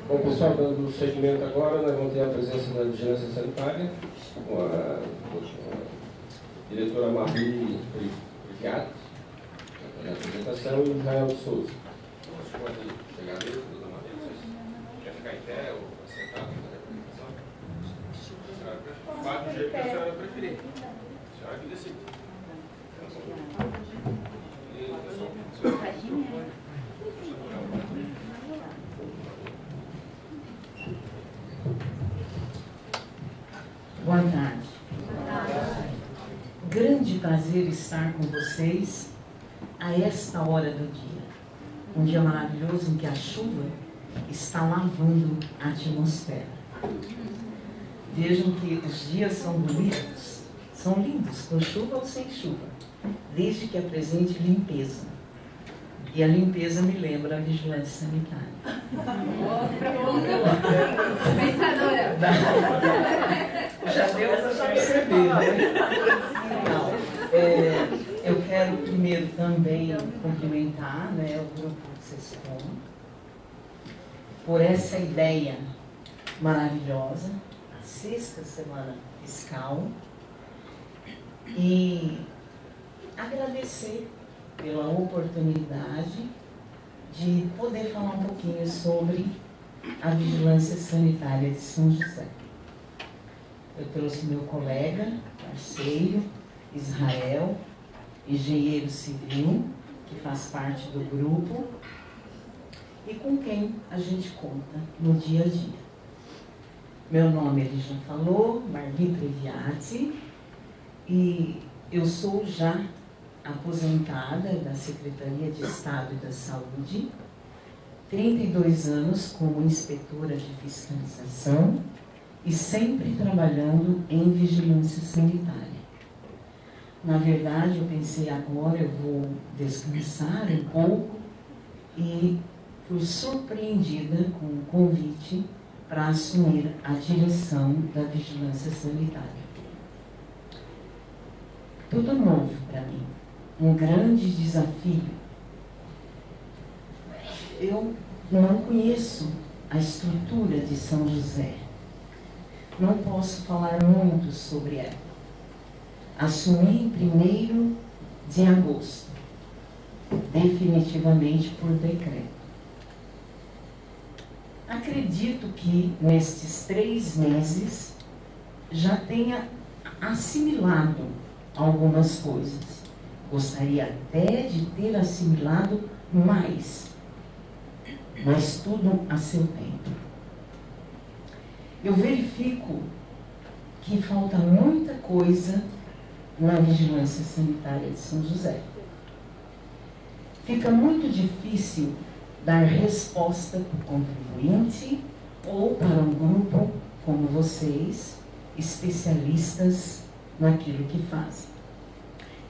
Bom, pessoal, dando segmento agora, nós vamos ter a presença da Vigilância Sanitária, com a diretora Marie Brigatti, a apresentação, e o Israel de Souza. Você pode chegar mesmo, doutora Maria? Vocês querem ficar em pé ou sentar para a apresentação? Vai do jeito que a senhora preferir. A senhora que decide. Boa tarde. Grande prazer estar com vocês a esta hora do dia. Um dia maravilhoso em que a chuva está lavando a atmosfera. Vejam que os dias são bonitos, são lindos, com chuva ou sem chuva, desde que apresente limpeza. E a limpeza me lembra a vigilância sanitária. Pensadora. Já deu para perceber, né? Então, eu quero primeiro também cumprimentar, né, o grupo SESCOM por essa ideia maravilhosa, a 6ª semana fiscal, e agradecer pela oportunidade de poder falar um pouquinho sobre a vigilância sanitária de São José. Eu trouxe meu colega, parceiro, Israel, engenheiro civil, que faz parte do grupo, e com quem a gente conta no dia a dia. Meu nome, ele já falou, Marie Brigatti, e eu sou já aposentada da Secretaria de Estado da Saúde, 32 anos como inspetora de fiscalização e sempre trabalhando em vigilância sanitária. Na verdade, eu pensei, agora eu vou descansar um pouco, e fui surpreendida com o convite para assumir a direção da vigilância sanitária. Tudo novo para mim. Um grande desafio. Eu não conheço a estrutura de São José. Não posso falar muito sobre ela. Assumi em 1º de agosto, definitivamente por decreto. Acredito que nestes 3 meses já tenha assimilado algumas coisas. Gostaria até de ter assimilado mais, mas tudo a seu tempo. Eu verifico que falta muita coisa na vigilância sanitária de São José. Fica muito difícil dar resposta para o contribuinte ou para um grupo como vocês, especialistas naquilo que fazem.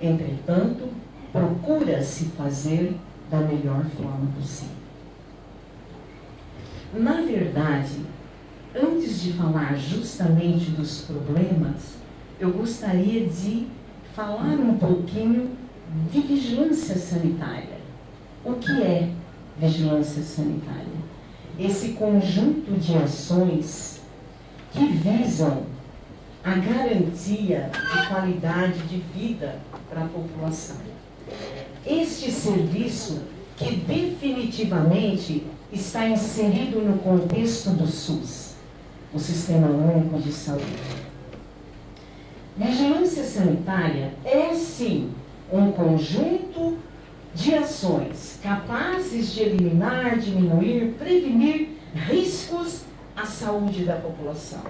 Entretanto, procura-se fazer da melhor forma possível. Na verdade, antes de falar justamente dos problemas, eu gostaria de falar um pouquinho de vigilância sanitária. O que é vigilância sanitária? Esse conjunto de ações que visam a garantia de qualidade de vida para a população. Este serviço que definitivamente está inserido no contexto do SUS, o Sistema Único de Saúde. Vigilância sanitária é, sim, um conjunto de ações capazes de eliminar, diminuir, prevenir riscos à saúde da população.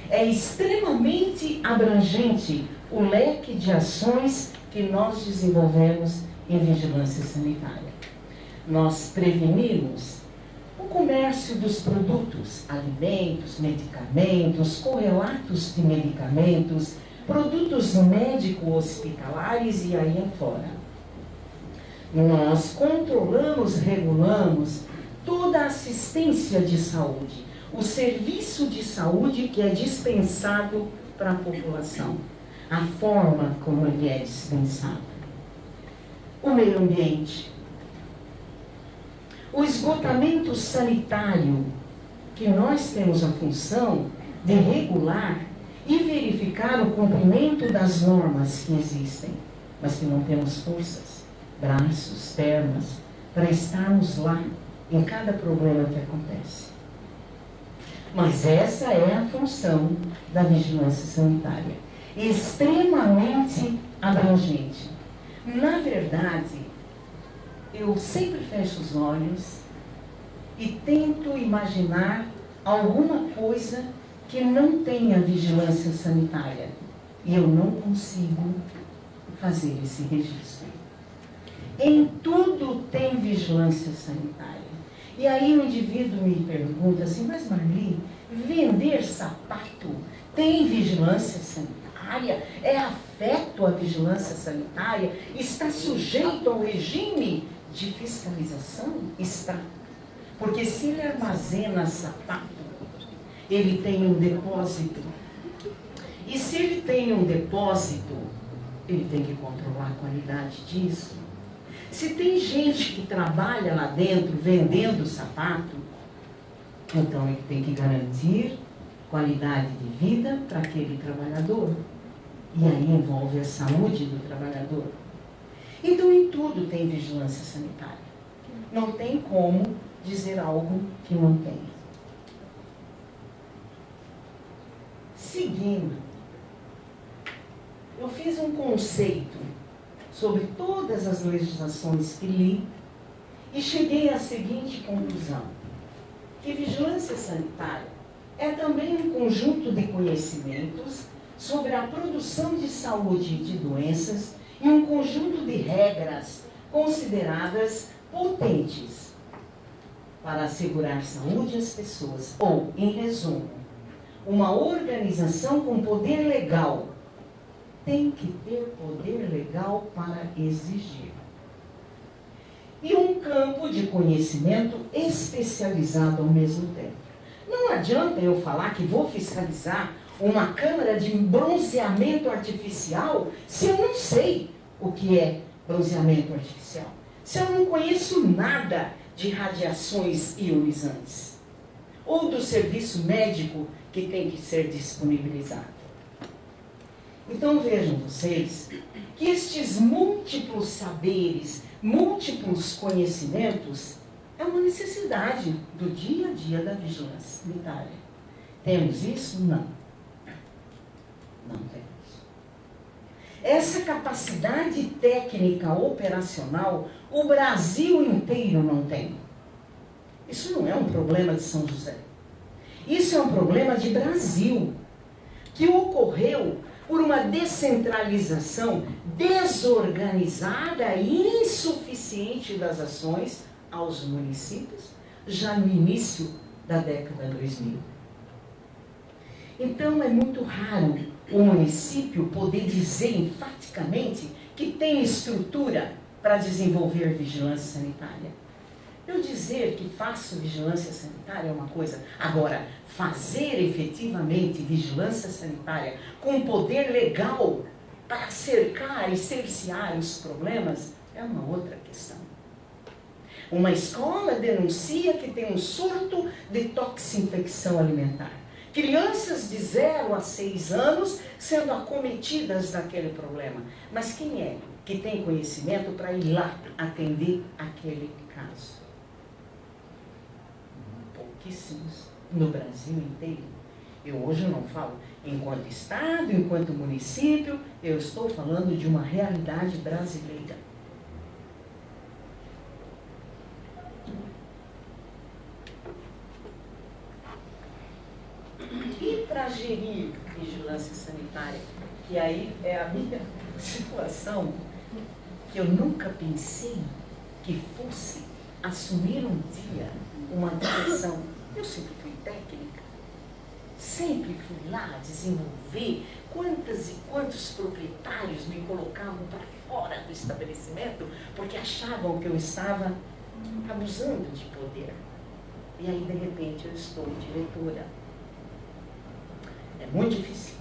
É extremamente abrangente o leque de ações que nós desenvolvemos em vigilância sanitária. Nós prevenimos o comércio dos produtos, alimentos, medicamentos, correlatos de medicamentos, produtos médico-hospitalares e aí afora. Nós controlamos, regulamos toda a assistência de saúde, o serviço de saúde que é dispensado para a população, a forma como ele é dispensado. O meio ambiente. O esgotamento sanitário que nós temos a função de regular e verificar o cumprimento das normas que existem, mas que não temos forças, braços, pernas, para estarmos lá em cada problema que acontece. Mas essa é a função da vigilância sanitária, extremamente abrangente. Na verdade, eu sempre fecho os olhos e tento imaginar alguma coisa que não tenha vigilância sanitária. E eu não consigo fazer esse registro. Em tudo tem vigilância sanitária. E aí o indivíduo me pergunta assim, mas Marli, vender sapato tem vigilância sanitária? É afeto à vigilância sanitária? Está sujeito ao regime de fiscalização? Está. Porque se ele armazena sapato, ele tem um depósito. E se ele tem um depósito, ele tem que controlar a qualidade disso. Se tem gente que trabalha lá dentro vendendo sapato, então ele tem que garantir qualidade de vida para aquele trabalhador. E aí envolve a saúde do trabalhador. Então em tudo tem vigilância sanitária. Não tem como dizer algo que não tem. Seguindo, eu fiz um conceito sobre todas as legislações que li e cheguei à seguinte conclusão, que vigilância sanitária é também um conjunto de conhecimentos sobre a produção de saúde e de doenças e um conjunto de regras consideradas potentes para assegurar saúde às pessoas, ou, em resumo, uma organização com poder legal tem que ter poder legal para exigir. E um campo de conhecimento especializado ao mesmo tempo. Não adianta eu falar que vou fiscalizar uma câmara de bronzeamento artificial se eu não sei o que é bronzeamento artificial. Se eu não conheço nada de radiações ionizantes. Ou do serviço médico que tem que ser disponibilizado. Então vejam vocês que estes múltiplos saberes, múltiplos conhecimentos, é uma necessidade do dia a dia da vigilância sanitária. Temos isso? Não. Não temos. Essa capacidade técnica operacional, o Brasil inteiro não tem. Isso não é um problema de São José. Isso é um problema de Brasil, que ocorreu por uma descentralização desorganizada e insuficiente das ações aos municípios, já no início da década 2000. Então é muito raro o município poder dizer enfaticamente que tem estrutura para desenvolver vigilância sanitária. Eu dizer que faço vigilância sanitária é uma coisa. Agora, fazer efetivamente vigilância sanitária com poder legal para cercar e cercear os problemas é uma outra questão. Uma escola denuncia que tem um surto de toxinfecção alimentar. Crianças de 0 a 6 anos sendo acometidas daquele problema. Mas quem é que tem conhecimento para ir lá atender aquele caso? Pouquíssimos no Brasil inteiro. Eu hoje não falo enquanto Estado, enquanto município, eu estou falando de uma realidade brasileira. E para gerir vigilância sanitária, que aí é a minha situação, que eu nunca pensei que fosse assumir um dia uma direção. Eu sempre fui técnica, sempre fui lá desenvolver. Quantas e quantos proprietários me colocavam para fora do estabelecimento porque achavam que eu estava abusando de poder. E aí, de repente, eu estou diretora. É muito difícil.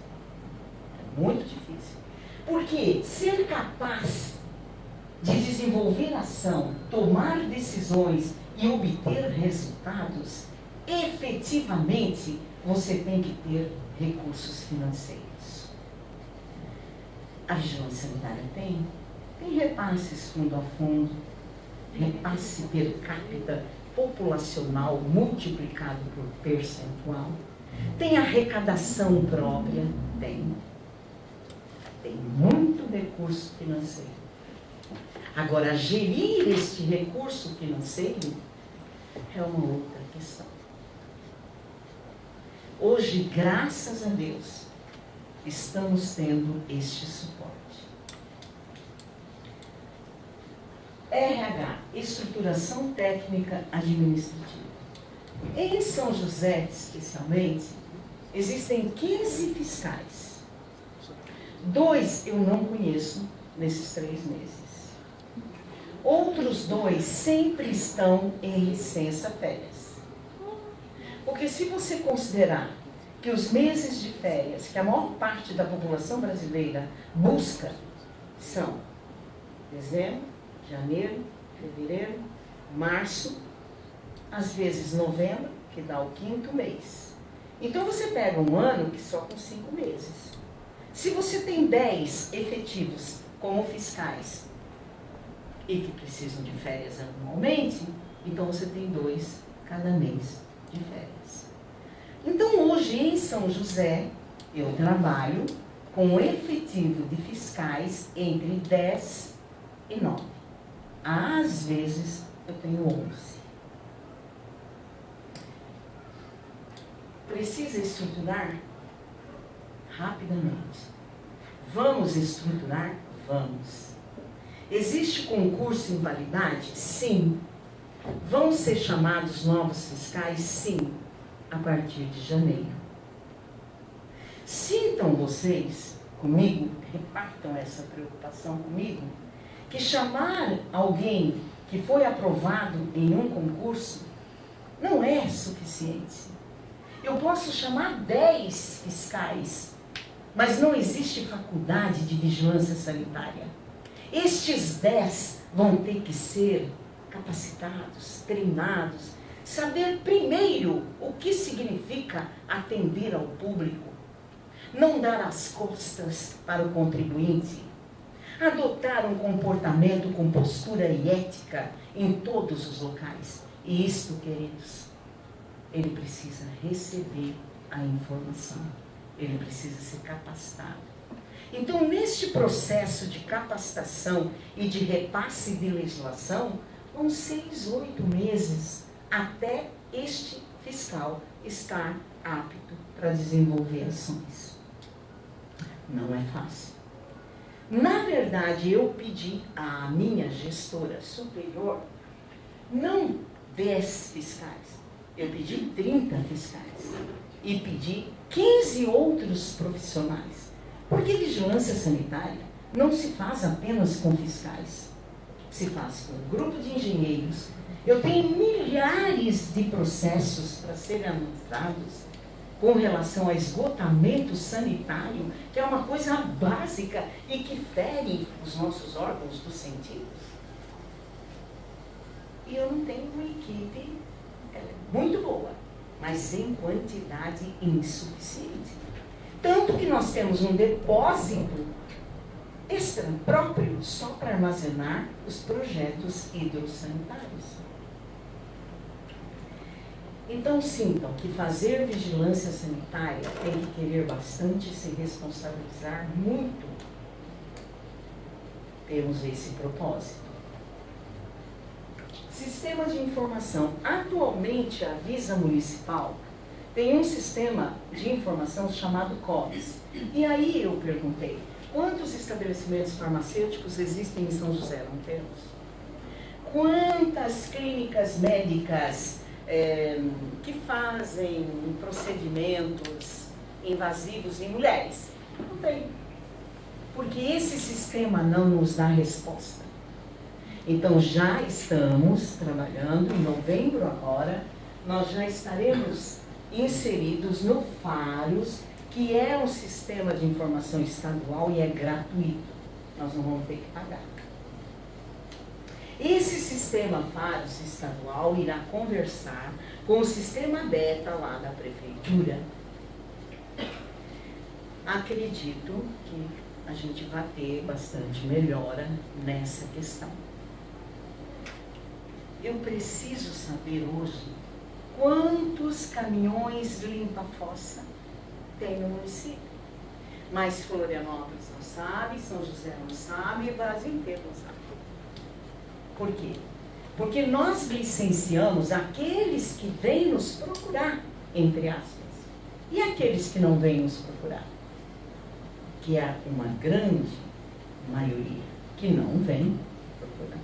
É muito difícil. Porque ser capaz de desenvolver ação, tomar decisões e obter resultados efetivamente você tem que ter recursos financeiros. A vigilância sanitária tem repasses fundo a fundo, repasse per capita populacional multiplicado por percentual, tem arrecadação própria, tem muito recurso financeiro. Agora, gerir este recurso financeiro é uma outra questão. Hoje, graças a Deus, estamos tendo este suporte. RH, estruturação técnica administrativa. Em São José, especialmente, existem 15 fiscais. 2 eu não conheço nesses 3 meses. Outros 2 sempre estão em licença férias. Porque se você considerar que os meses de férias que a maior parte da população brasileira busca são dezembro, janeiro, fevereiro, março, às vezes novembro, que dá o 5º mês. Então você pega um ano que só com 5 meses. Se você tem 10 efetivos como fiscais e que precisam de férias anualmente, então você tem 2 cada mês de férias. Então hoje em São José eu trabalho com um efetivo de fiscais entre 10 e 9. Às vezes eu tenho 11. Precisa estruturar? Rapidamente. Vamos estruturar? Vamos. Existe concurso em validade? Sim. Vão ser chamados novos fiscais? Sim. A partir de janeiro. Sintam vocês comigo, repartam essa preocupação comigo, que chamar alguém que foi aprovado em um concurso não é suficiente. Eu posso chamar 10 fiscais, mas não existe faculdade de vigilância sanitária. Estes 10 vão ter que ser capacitados, treinados, saber primeiro o que significa atender ao público, não dar as costas para o contribuinte, adotar um comportamento com postura e ética em todos os locais. E isto, queridos, ele precisa receber a informação, ele precisa ser capacitado. Então, neste processo de capacitação e de repasse de legislação, vão 6, 8 meses até este fiscal estar apto para desenvolver ações. Não é fácil. Na verdade, eu pedi à minha gestora superior, não 10 fiscais, eu pedi 30 fiscais e pedi 15 outros profissionais. Porque vigilância sanitária não se faz apenas com fiscais, se faz com um grupo de engenheiros. Eu tenho milhares de processos para serem analisados com relação ao esgotamento sanitário, que é uma coisa básica e que fere os nossos órgãos dos sentidos. E eu não tenho uma equipe muito boa, mas em quantidade insuficiente. Tanto que nós temos um depósito extra próprio só para armazenar os projetos hidrossanitários. Então sintam que fazer vigilância sanitária tem que querer bastante, se responsabilizar muito. Temos esse propósito. Sistema de informação. Atualmente a Visa Municipal tem um sistema de informação chamado COVES. E aí eu perguntei, quantos estabelecimentos farmacêuticos existem em São José? Não temos. Quantas clínicas médicas que fazem procedimentos invasivos em mulheres? Não tem. Porque esse sistema não nos dá resposta. Então já estamos trabalhando, em novembro agora, nós já estaremos inseridos no FAROS, que é um sistema de informação estadual e é gratuito. Nós não vamos ter que pagar. Esse sistema FAROS estadual irá conversar com o sistema beta lá da prefeitura. Acredito que a gente vai ter bastante melhora nessa questão. Eu preciso saber hoje quantos caminhões limpa-fossa tem no município. Mas Florianópolis não sabe, São José não sabe e o Brasil inteiro não sabe. Por quê? Porque nós licenciamos aqueles que vêm nos procurar, entre aspas, e aqueles que não vêm nos procurar, que é uma grande maioria que não vem procurar.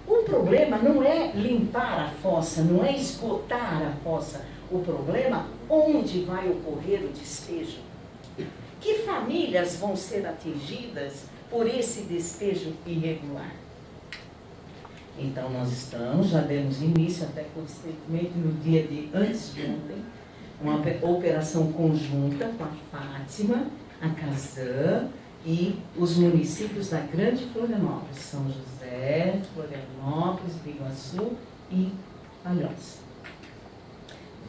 O problema não é limpar a fossa, não é esgotar a fossa. O problema é onde vai ocorrer o despejo. Que famílias vão ser atingidas por esse despejo irregular? Então nós já demos início, até constantemente no dia de antes de ontem, uma operação conjunta com a Fátima, a Casan e os municípios da Grande Florianópolis, São José, Florianópolis, Biguaçu e Palhoça.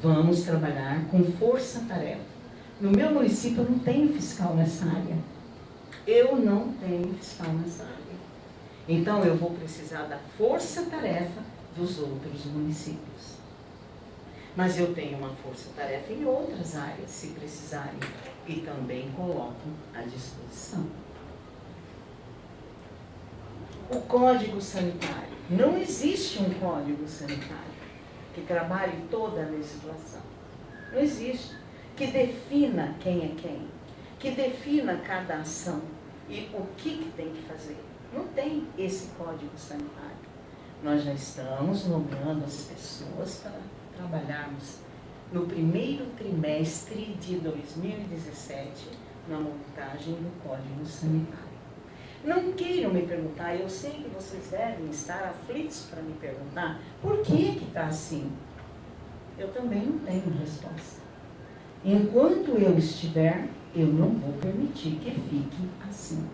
Vamos trabalhar com força-tarefa. No meu município eu não tenho fiscal nessa área. Eu não tenho fiscal nessa área. Então eu vou precisar da força-tarefa dos outros municípios. Mas eu tenho uma força-tarefa em outras áreas, se precisarem, e também coloco à disposição. O Código Sanitário. Não existe um Código Sanitário que trabalhe toda a legislação. Não existe. Que defina quem é quem. Que defina cada ação e o que tem que fazer. Não tem esse Código Sanitário. Nós já estamos nomeando as pessoas para trabalharmos no primeiro trimestre de 2017 na montagem do Código Sanitário. Não queiram me perguntar, eu sei que vocês devem estar aflitos para me perguntar por que está assim. Eu também não tenho resposta. Enquanto eu estiver, eu não vou permitir que fique assim.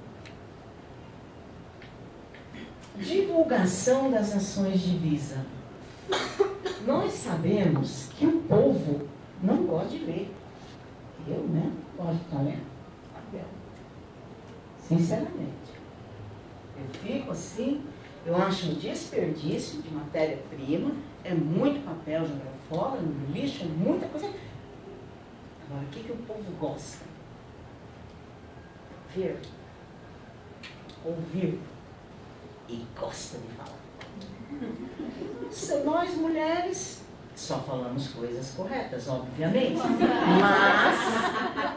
Divulgação das ações de Visa. Nós sabemos que o povo não gosta de ler. Eu, né? Gosto de estar lendo. Sinceramente. Eu fico assim, eu acho um desperdício de matéria-prima, é muito papel jogado fora, no lixo, é muita coisa. Agora, o que o povo gosta? Ver, ouvir e gosta de falar. Nós, mulheres, só falamos coisas corretas, obviamente, mas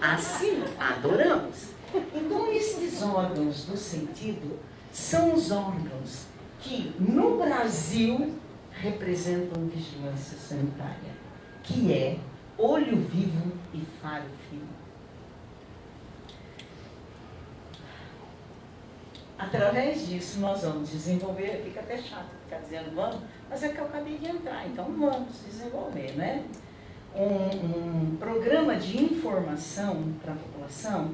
assim, adoramos. Então, esses órgãos do sentido são os órgãos que, no Brasil, representam vigilância sanitária, que é olho vivo e faro fino. Através disso, nós vamos desenvolver, fica até chato ficar dizendo vamos, mas é que eu acabei de entrar, então vamos desenvolver, né? Um programa de informação para a população,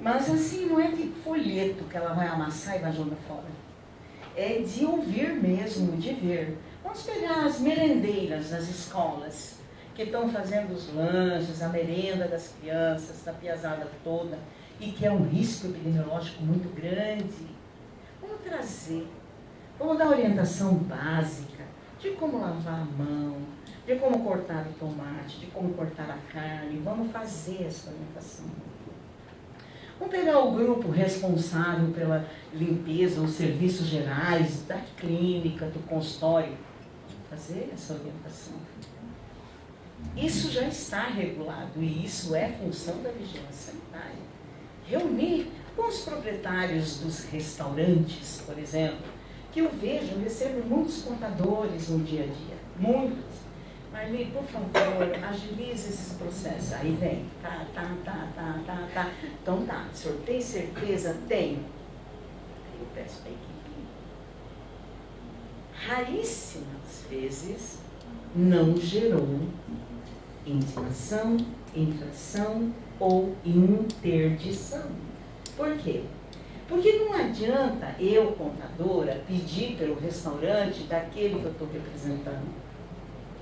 mas assim, não é de folheto que ela vai amassar e vai jogar fora. É de ouvir mesmo, de ver. Vamos pegar as merendeiras das escolas, que estão fazendo os lanches, a merenda das crianças, da piazada toda, e que é um risco epidemiológico muito grande. Vamos trazer, vamos dar orientação básica de como lavar a mão, de como cortar o tomate, de como cortar a carne. Vamos fazer essa orientação. Vamos pegar o grupo responsável pela limpeza, os serviços gerais da clínica, do consultório, fazer essa orientação. Isso já está regulado e isso é função da vigilância sanitária. Reunir com os proprietários dos restaurantes, por exemplo, que eu vejo, eu recebo muitos contadores no dia a dia, muitos. Marli, por favor, agilize esses processos. Aí vem, tá. Então tá, o senhor tem certeza? Tenho. Aí eu peço para a equipe. Raríssimas vezes não gerou intimação, infração ou interdição. Por quê? Porque não adianta eu, contadora, pedir pelo restaurante daquele que eu estou representando,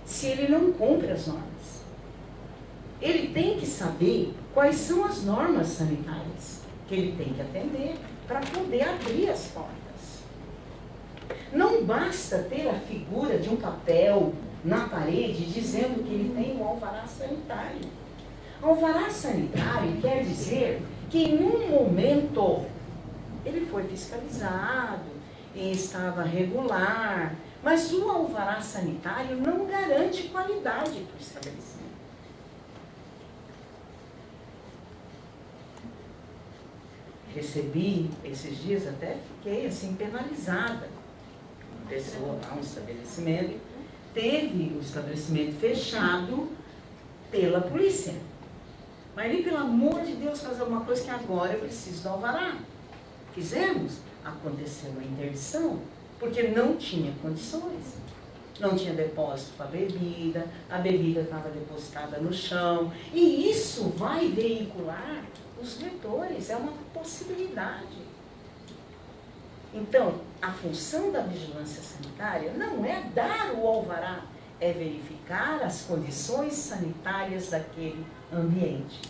se ele não cumpre as normas. Ele tem que saber quais são as normas sanitárias que ele tem que atender para poder abrir as portas. Não basta ter a figura de um papel na parede dizendo que ele tem um alvará sanitário. Alvará sanitário quer dizer que em um momento ele foi fiscalizado e estava regular, mas o alvará sanitário não garante qualidade para o estabelecimento. Recebi esses dias, até fiquei assim penalizada. Uma pessoa lá, um estabelecimento, teve o estabelecimento fechado pela polícia. Mas ali, pelo amor de Deus, fazer alguma coisa que agora eu preciso do alvará. Fizemos, aconteceu a interdição, porque não tinha condições. Não tinha depósito para a bebida estava depositada no chão, e isso vai veicular os vetores, é uma possibilidade. Então, a função da vigilância sanitária não é dar o alvará, é verificar as condições sanitárias daquele ambiente.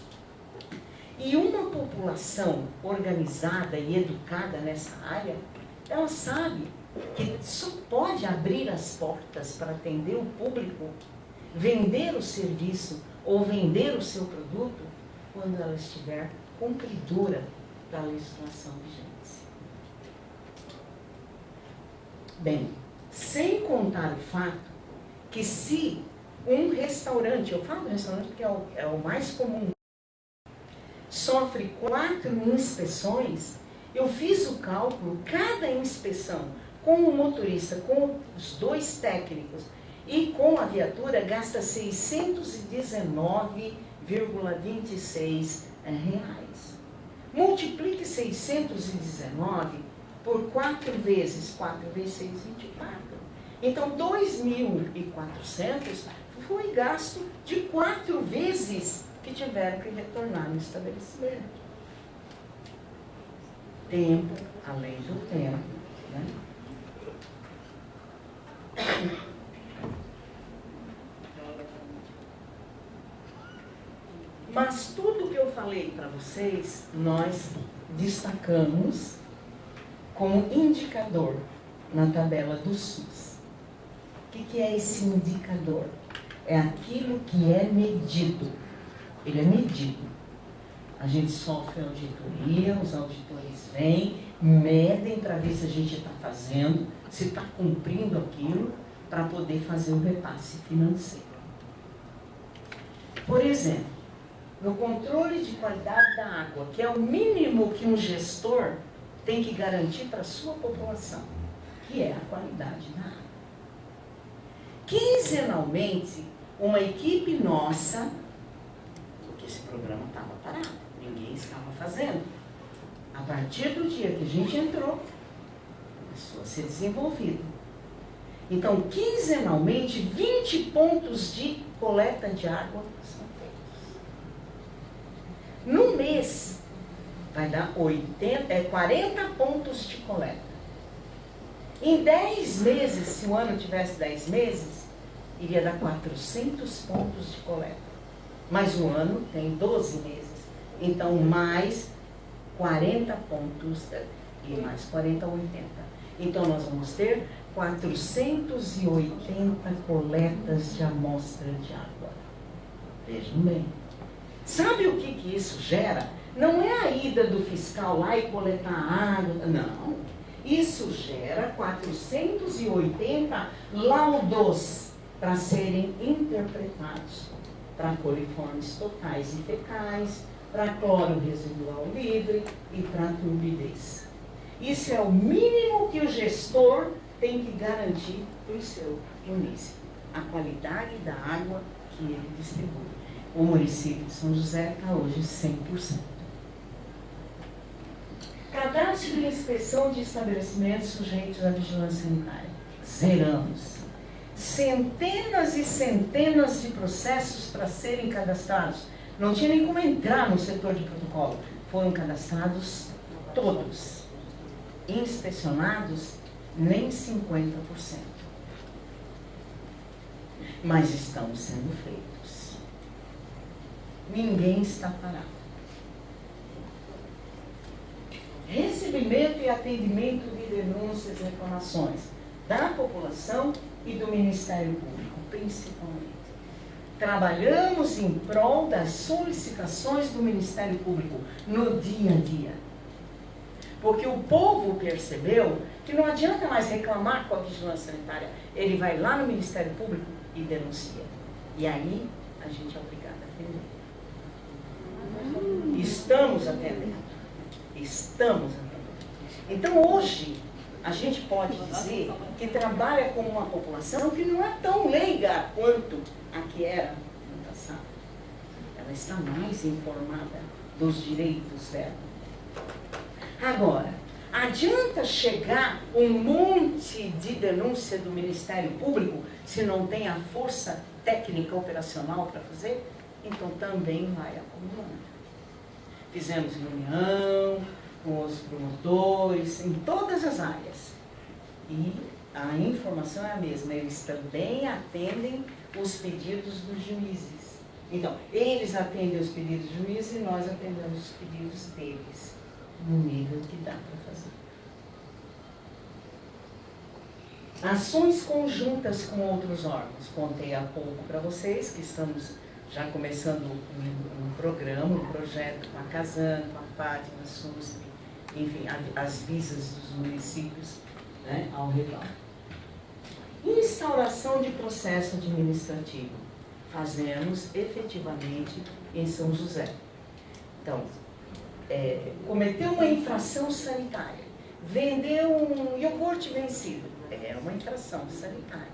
E uma população organizada e educada nessa área, ela sabe que só pode abrir as portas para atender o público, vender o serviço ou vender o seu produto, quando ela estiver cumpridora da legislação vigente. Bem, sem contar o fato que se um restaurante, eu falo restaurante porque é o mais comum, sofre 4 inspeções, eu fiz o cálculo, cada inspeção, com o motorista, com os 2 técnicos e com a viatura, gasta R$ 619,26. Multiplique 619 por 4 vezes 4 vezes 6, 24. Então, 2.400 foi gasto de 4 vezes que tiveram que retornar no estabelecimento. Tempo, além do tempo, né? Mas tudo que eu falei para vocês, nós destacamos como indicador na tabela do SUS. O que é esse indicador? É aquilo que é medido. Ele é medido. A gente sofre auditoria, os auditores vêm, medem para ver se a gente está fazendo, se está cumprindo aquilo, para poder fazer o repasse financeiro. Por exemplo, no controle de qualidade da água, que é o mínimo que um gestor tem que garantir para a sua população, que é a qualidade da água. Quinzenalmente, uma equipe nossa, porque esse programa estava parado, ninguém estava fazendo. A partir do dia que a gente entrou, começou a ser desenvolvido. Então, quinzenalmente, 20 pontos de coleta de água são feitos. No mês, vai dar 40 pontos de coleta. Em 10 meses, se o ano tivesse 10 meses, iria dar 400 pontos de coleta. Mas o ano tem 12 meses. Então, mais 40 pontos e mais 40, 80. Então, nós vamos ter 480 coletas de amostra de água. Vejam bem. Sabe o que isso gera? Não é a ida do fiscal lá e coletar água. Não. Isso gera 480 laudos para serem interpretados para coliformes totais e fecais, para cloro residual livre e para turbidez. Isso é o mínimo que o gestor tem que garantir para o seu município. A qualidade da água que ele distribui. O município de São José está hoje 100%. Cadastro de inspeção de estabelecimentos sujeitos à vigilância sanitária. Zeramos. Centenas e centenas de processos para serem cadastrados. Não tinha nem como entrar no setor de protocolo. Foram cadastrados todos. inspecionados nem 50%. Mas estão sendo feitos. Ninguém está parado. Recebimento e atendimento de denúncias e reclamações da população e do Ministério Público, principalmente. Trabalhamos em prol das solicitações do Ministério Público no dia a dia. Porque o povo percebeu que não adianta mais reclamar com a vigilância sanitária. Ele vai lá no Ministério Público e denuncia. E aí a gente é obrigado a atender. Estamos atendendo. Estamos atendendo. Então hoje a gente pode dizer que trabalha com uma população que não é tão leiga quanto a que era no passado. Ela está mais informada dos direitos dela. Agora, adianta chegar um monte de denúncia do Ministério Público se não tem a força técnica operacional para fazer? Então também vai acumulando. Fizemos reunião com os promotores em todas as áreas. E a informação é a mesma, eles também atendem os pedidos dos juízes. Então, eles atendem os pedidos dos juízes e nós atendemos os pedidos deles, no nível que dá para fazer. Ações conjuntas com outros órgãos. Contei há pouco para vocês que estamos já começando um programa, um projeto com a Casan, com a Fátima, a SUSP, enfim, as visas dos municípios, né, ao redor. Instauração de processo administrativo. Fazemos efetivamente em São José. Então, cometeu uma infração sanitária, vendeu um iogurte vencido, é uma infração sanitária,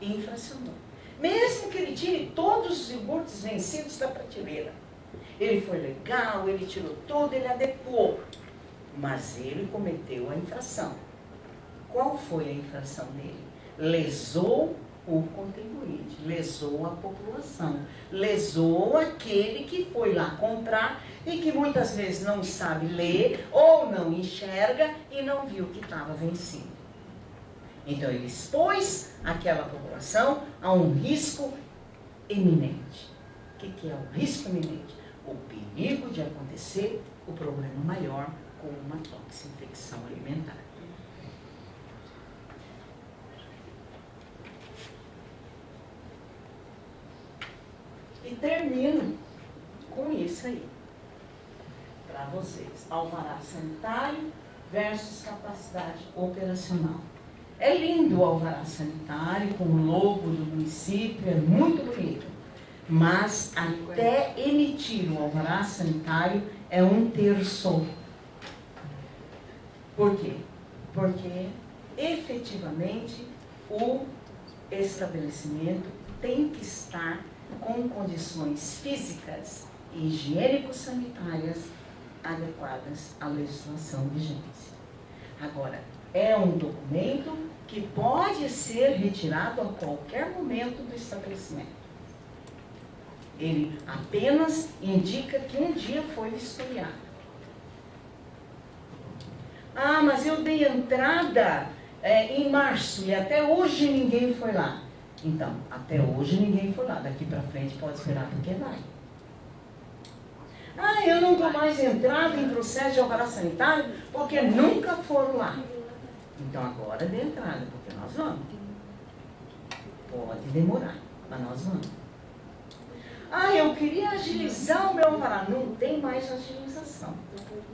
infracionou. Mesmo que ele tire todos os iogurtes vencidos da prateleira, ele foi legal, ele tirou tudo, ele adequou, mas ele cometeu a infração. Qual foi a infração dele? Lesou o contribuinte, lesou a população, lesou aquele que foi lá comprar e que muitas vezes não sabe ler ou não enxerga e não viu que estava vencido. Então ele expôs aquela população a um risco iminente. O que é o risco iminente? O perigo de acontecer o problema maior com uma toxinfecção alimentar. E termino com isso aí, para vocês. Alvará sanitário versus capacidade operacional. É lindo o alvará sanitário, com o logo do município, é muito bonito. Mas até emitir o alvará sanitário é um terço. Por quê? Porque efetivamente o estabelecimento tem que estar com condições físicas e higiênico-sanitárias adequadas à legislação vigente. Agora, é um documento que pode ser retirado a qualquer momento do estabelecimento. Ele apenas indica que um dia foi vistoriado. Ah, mas eu dei entrada em março e até hoje ninguém foi lá. Então, até hoje ninguém foi lá. Daqui para frente pode esperar porque vai. Ah, eu não dou mais entrada em processo de alvará sanitário porque nunca foram lá. Então agora dê entrada, porque nós vamos. Pode demorar, mas nós vamos. Ah, eu queria agilizar o meu alvará. Não tem mais agilização.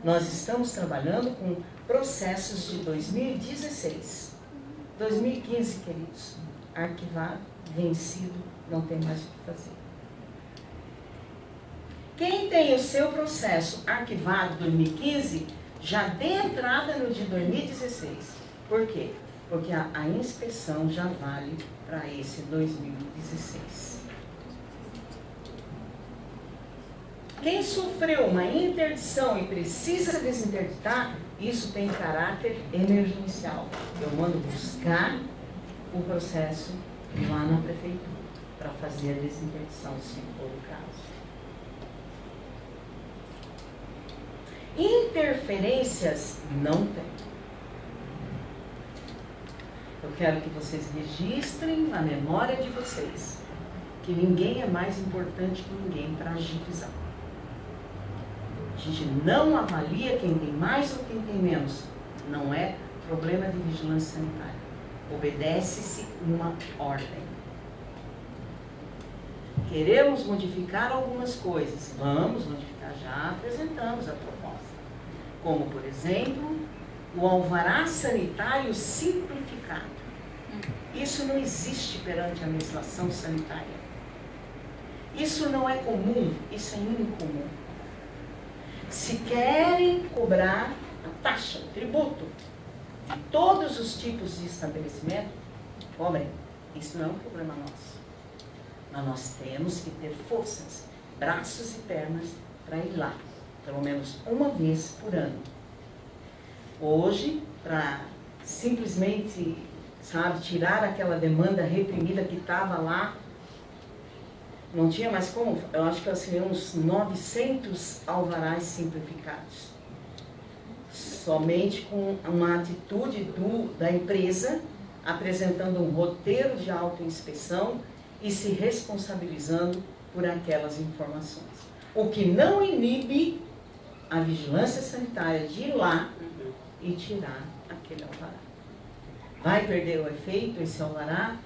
Nós estamos trabalhando com processos de 2016. 2015, queridos. Arquivado, vencido, não tem mais o que fazer. Quem tem o seu processo arquivado 2015, já dê entrada no de 2016. Por quê? Porque a inspeção já vale para esse 2016. Quem sofreu uma interdição e precisa desinterditar, isso tem caráter emergencial. Eu mando buscar o processo lá na prefeitura para fazer a desinterdição, se for o caso. Interferências não tem. Eu quero que vocês registrem na memória de vocês que ninguém é mais importante que ninguém para agilizar. A gente não avalia quem tem mais ou quem tem menos. Não é problema de vigilância sanitária. Obedece-se uma ordem. Queremos modificar algumas coisas. Vamos modificar, já apresentamos a proposta. Como, por exemplo, o alvará sanitário simplificado. Isso não existe perante a legislação sanitária. Isso não é comum, isso é incomum. Se querem cobrar a taxa, o tributo, de todos os tipos de estabelecimento, cobrem. Isso não é um problema nosso. Mas nós temos que ter forças, braços e pernas para ir lá, pelo menos uma vez por ano. Hoje, para simplesmente, sabe, tirar aquela demanda reprimida que estava lá, não tinha mais como. Eu acho que eu assinei uns 900 alvarás simplificados. Somente com uma atitude da empresa, apresentando um roteiro de autoinspeção e se responsabilizando por aquelas informações. O que não inibe a vigilância sanitária de ir lá e tirar aquele alvará. Vai perder o efeito esse alvará?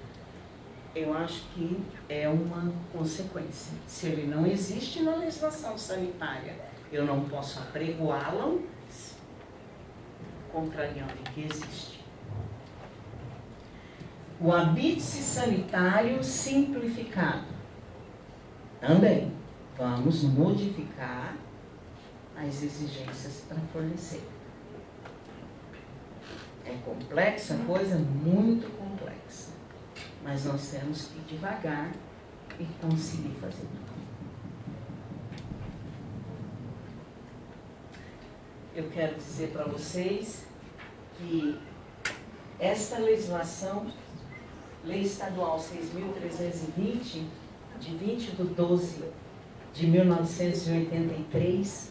Eu acho que é uma consequência. Se ele não existe na legislação sanitária, eu não posso apregoá-lo contrariando o que existe. O habite-se sanitário simplificado. Também vamos modificar as exigências para fornecer. É complexa, coisa muito complexa. Mas nós temos que ir devagar e conseguir fazer. Eu quero dizer para vocês que esta legislação, Lei Estadual 6.320, de 20/12/1983,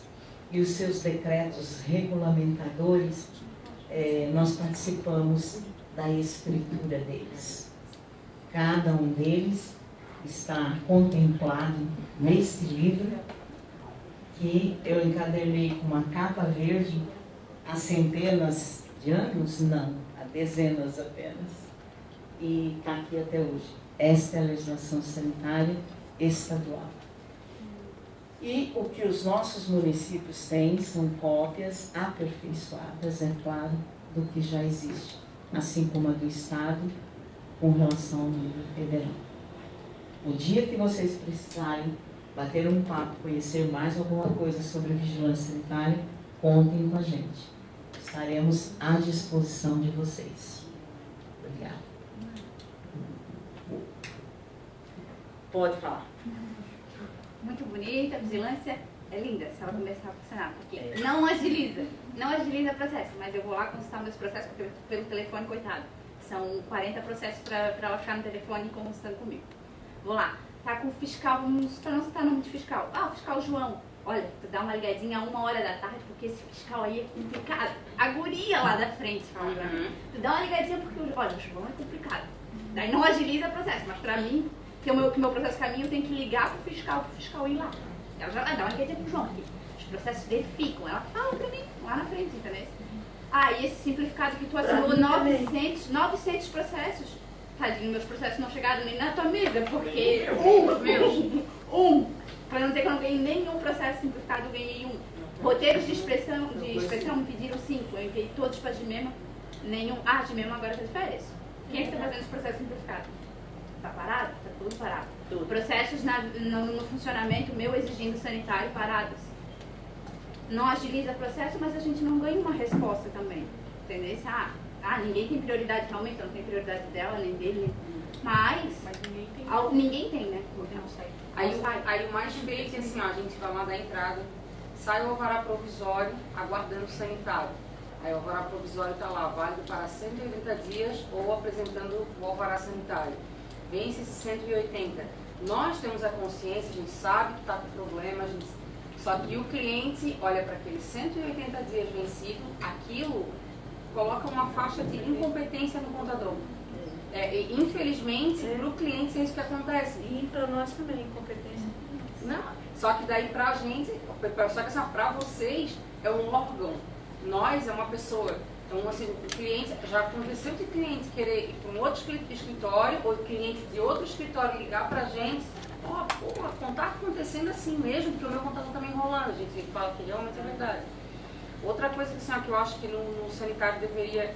e os seus decretos regulamentadores, nós participamos da escritura deles. Cada um deles está contemplado neste livro, que eu encadernei com uma capa verde há centenas de anos? Não, há dezenas apenas. E está aqui até hoje. Esta é a legislação sanitária estadual. E o que os nossos municípios têm são cópias aperfeiçoadas, é claro, do que já existe, assim como a do Estado, com relação ao nível federal. O dia que vocês precisarem bater um papo, conhecer mais alguma coisa sobre a vigilância sanitária, contem com a gente. Estaremos à disposição de vocês. Obrigada. Pode falar. Muito bonita, a vigilância é linda, se ela começar a funcionar, porque não agiliza o processo, mas eu vou lá consultar meus processos pelo telefone, coitado. São 40 processos para ela ficar no telefone conversando comigo. Vou lá, tá com o fiscal, para não citar o nome de fiscal. Ah, o fiscal João. Olha, tu dá uma ligadinha a 1h da tarde, porque esse fiscal aí é complicado. A guria lá da frente fala pra mim. Tu dá uma ligadinha porque, olha, o João é complicado. Daí não agiliza o processo, mas pra mim, que o meu processo caminho, eu tenho que ligar pro fiscal ir lá. Ela já vai dar uma ligadinha pro João, porque os processos dele ficam. Ela fala pra mim, lá na frente, entendeu? Ah, e esse simplificado que tu assinou 900 processos. Tadinho, meus processos não chegaram nem na tua mesa, porque para não dizer que eu não ganhei nenhum processo simplificado, eu ganhei um. Roteiros de expressão me pediram 5, eu enviei todos para a Dimema, nenhum. Ah, a Dimema agora está de férias. Quem é que está fazendo esse processo simplificado? Está parado? Está tudo parado. Tudo. Processos no funcionamento meu exigindo sanitário parados. Não agiliza o processo, mas a gente não ganha uma resposta também. Entendeu? Ninguém tem prioridade, realmente eu não tenho prioridade dela, nem dele, mas ninguém tem, né? Aí o mais feio é que assim, ó, a gente vai lá da entrada, sai o alvará provisório aguardando o sanitário. Aí o alvará provisório está lá, válido para 180 dias ou apresentando o alvará sanitário. Vence esses 180. Nós temos a consciência, a gente sabe que está com problema, só que o cliente olha para aqueles 180 dias vencido, aquilo coloca uma faixa de incompetência no contador. Infelizmente, para o cliente é isso que acontece. E para nós também, competência. Não, só que daí pra gente, só que assim, pra vocês é um órgão, nós é uma pessoa. Então, assim, o cliente, já aconteceu de cliente querer ir para um outro escritório, ou cliente de outro escritório ligar pra gente, ó, pô, o contato tá acontecendo assim mesmo, porque o meu contato tá me enrolando, a gente fala que realmente é verdade. Outra coisa assim, ó, que eu acho que no sanitário deveria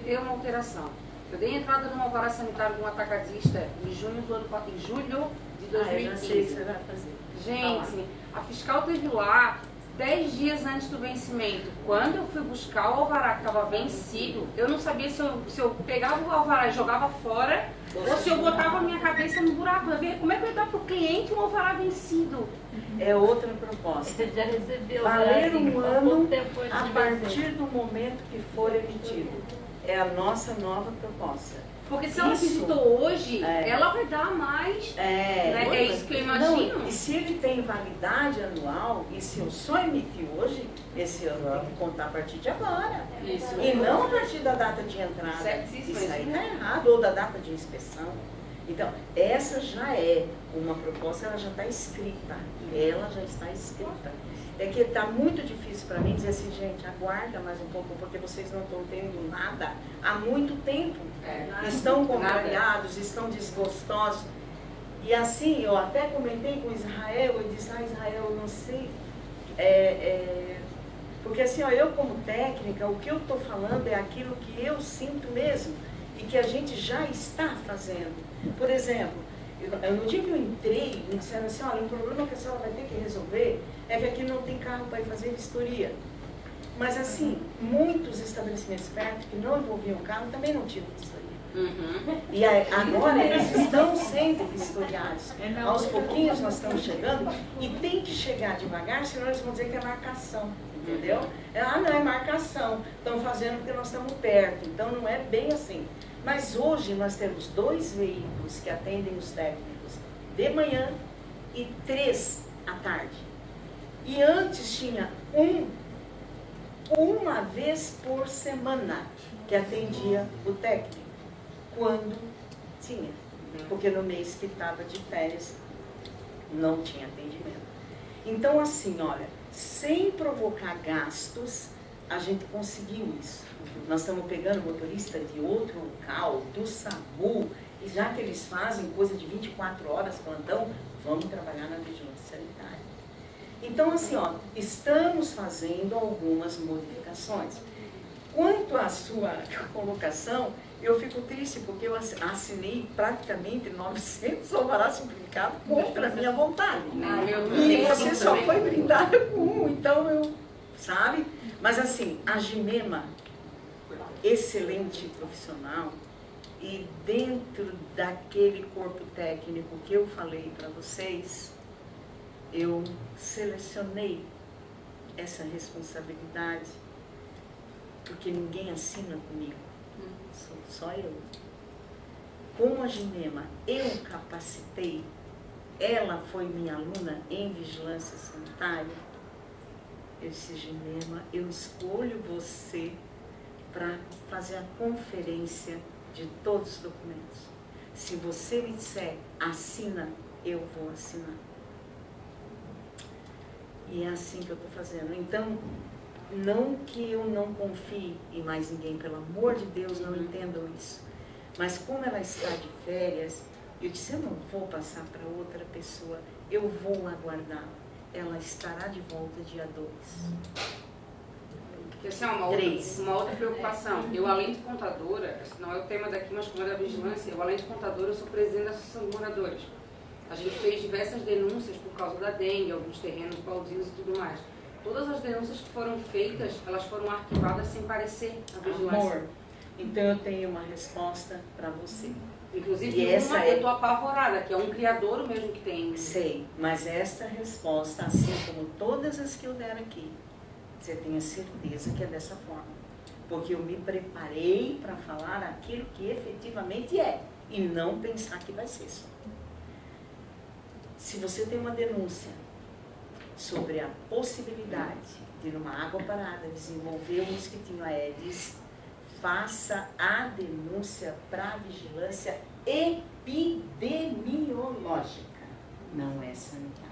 ter uma alteração. Eu dei entrada num alvará sanitário de um atacadista em julho de 2015. Eu já sei o que você vai fazer. Gente, a fiscal teve lá 10 dias antes do vencimento. Quando eu fui buscar o alvará que estava vencido, eu não sabia se eu pegava o alvará e jogava fora ou se eu botava a minha cabeça no buraco. Eu ver como é que eu ia dar para o cliente um alvará vencido. É outra proposta. Você já recebeu Valer um ano a de partir do momento que for emitido. É a nossa nova proposta. Porque se ela visitou hoje, ela vai dar mais. Né? É isso que eu imagino. Não, e se ele tem validade anual, e se eu só emitir hoje, esse ano tem que contar a partir de agora. Isso. E não a partir da data de entrada. Certíssimo. Isso aí está errado, ou da data de inspeção. Então, essa já é uma proposta, ela já está escrita. Ela já está escrita. É que está muito difícil para mim dizer assim, gente, aguarda mais um pouco, porque vocês não estão tendo nada há muito tempo. Estão contrariados, estão desgostosos. E assim, eu até comentei com Israel, eu disse, Israel, eu não sei. Porque assim, ó, eu como técnica, o que eu estou falando é aquilo que eu sinto mesmo e que a gente já está fazendo. Por exemplo, no dia que eu entrei, me disseram assim, olha, o problema que a senhora vai ter que resolver é que aqui não tem carro para ir fazer vistoria. Mas assim, muitos estabelecimentos perto que não envolviam carro também não tinham vistoria. E agora eles estão sendo vistoriados. Aos pouquinhos nós estamos chegando e tem que chegar devagar, senão eles vão dizer que é marcação. Entendeu? Não é marcação. Estão fazendo porque nós estamos perto. Então não é bem assim. Mas hoje nós temos 2 veículos que atendem os técnicos de manhã e 3 à tarde. E antes tinha uma vez por semana que atendia o técnico, quando tinha. Porque no mês que estava de férias não tinha atendimento. Então assim, olha, sem provocar gastos, a gente conseguiu isso. Nós estamos pegando motorista de outro local, do SAMU, e já que eles fazem coisa de 24 horas plantão, vamos trabalhar na vigilância sanitária. Então, assim, ó, estamos fazendo algumas modificações. Quanto à sua colocação, eu fico triste porque eu assinei praticamente 900 alvarás simplificados contra a minha vontade. E você só foi brindada com um, então eu, sabe? Mas assim, a Gimema, excelente profissional, e dentro daquele corpo técnico que eu falei para vocês, eu selecionei essa responsabilidade, porque ninguém assina comigo, sou só eu. Como a Gimema eu capacitei, ela foi minha aluna em vigilância sanitária, eu disse, Gimema, eu escolho você para fazer a conferência de todos os documentos. Se você me disser, assina, eu vou assinar. E é assim que eu estou fazendo. Então, não que eu não confie em mais ninguém, pelo amor de Deus, não entendam isso. Mas como ela está de férias, eu disse, eu não vou passar para outra pessoa, eu vou aguardar. Ela estará de volta dia 2. Essa é uma outra preocupação. Eu, além de contadora, não é o tema daqui, mas como é da vigilância, eu, além de contadora, eu sou presidente da Associação de Moradores. A gente fez diversas denúncias por causa da dengue, alguns terrenos baldios e tudo mais. Todas as denúncias que foram feitas, elas foram arquivadas sem parecer à vigilância. Amor, então eu tenho uma resposta para você. Inclusive, e essa eu estou apavorada, que é um criadouro mesmo que tem. Sei, mas esta resposta, assim como todas as que eu der aqui, você tenha certeza que é dessa forma. Porque eu me preparei para falar aquilo que efetivamente é, e não pensar que vai ser só. Se você tem uma denúncia sobre a possibilidade de, numa água parada, desenvolver um mosquitinho Aedes, faça a denúncia para a vigilância epidemiológica, não é sanitária.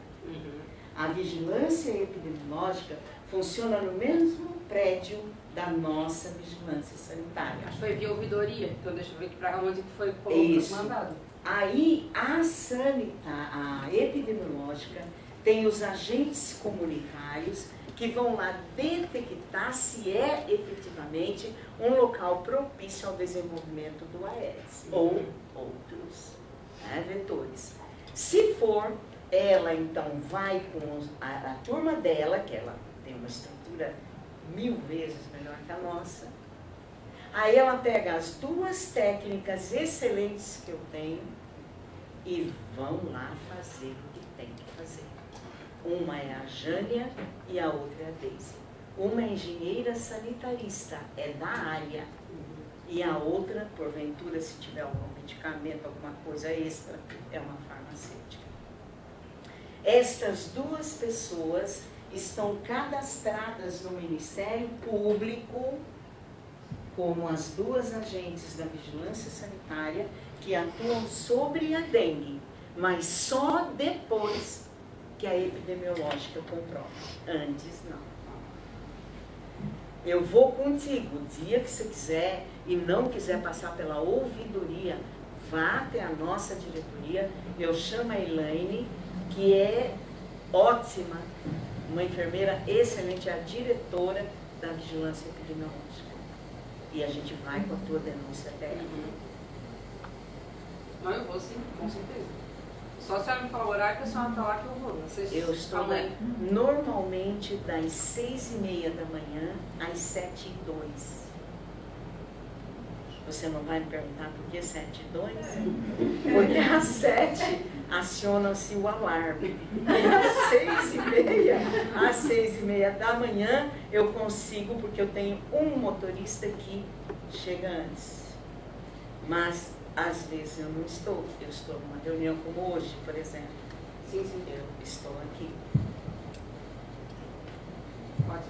A vigilância epidemiológica funciona no mesmo prédio da nossa vigilância sanitária. Acho que foi via ouvidoria, então deixa eu ver aqui para onde que foi mandado. Aí a epidemiológica tem os agentes comunitários que vão lá detectar se é efetivamente um local propício ao desenvolvimento do Aedes ou outros vetores. Se for, ela então vai com a turma dela, que ela tem uma estrutura 1000 vezes melhor que a nossa. Aí ela pega as duas técnicas excelentes que eu tenho e vão lá fazer o que tem que fazer. Uma é a Jânia e a outra é a Deise. Uma é engenheira sanitarista, é da área. E a outra, porventura, se tiver algum medicamento, alguma coisa extra, é uma farmacêutica. Estas duas pessoas estão cadastradas no Ministério Público como as duas agentes da vigilância sanitária que atuam sobre a dengue, mas só depois que a epidemiológica comprova. Antes, não. Eu vou contigo, o dia que você quiser e não quiser passar pela ouvidoria, vá até a nossa diretoria. Eu chamo a Elaine, que é ótima, uma enfermeira excelente, é a diretora da vigilância epidemiológica. E a gente vai com a tua denúncia até ela. Não, eu vou sim, com certeza. Só se ela me falar o horário que a senhora está lá que eu vou. Eu estou lá, normalmente das 6h30 da manhã às 7h02. Você não vai me perguntar por que 7h02? Porque às 7 aciona-se o alarme. E às 6h30 da manhã eu consigo, porque eu tenho um motorista que chega antes. Mas às vezes eu não estou. Eu estou numa reunião como hoje, por exemplo. Sim, sim. Eu estou aqui. Pode.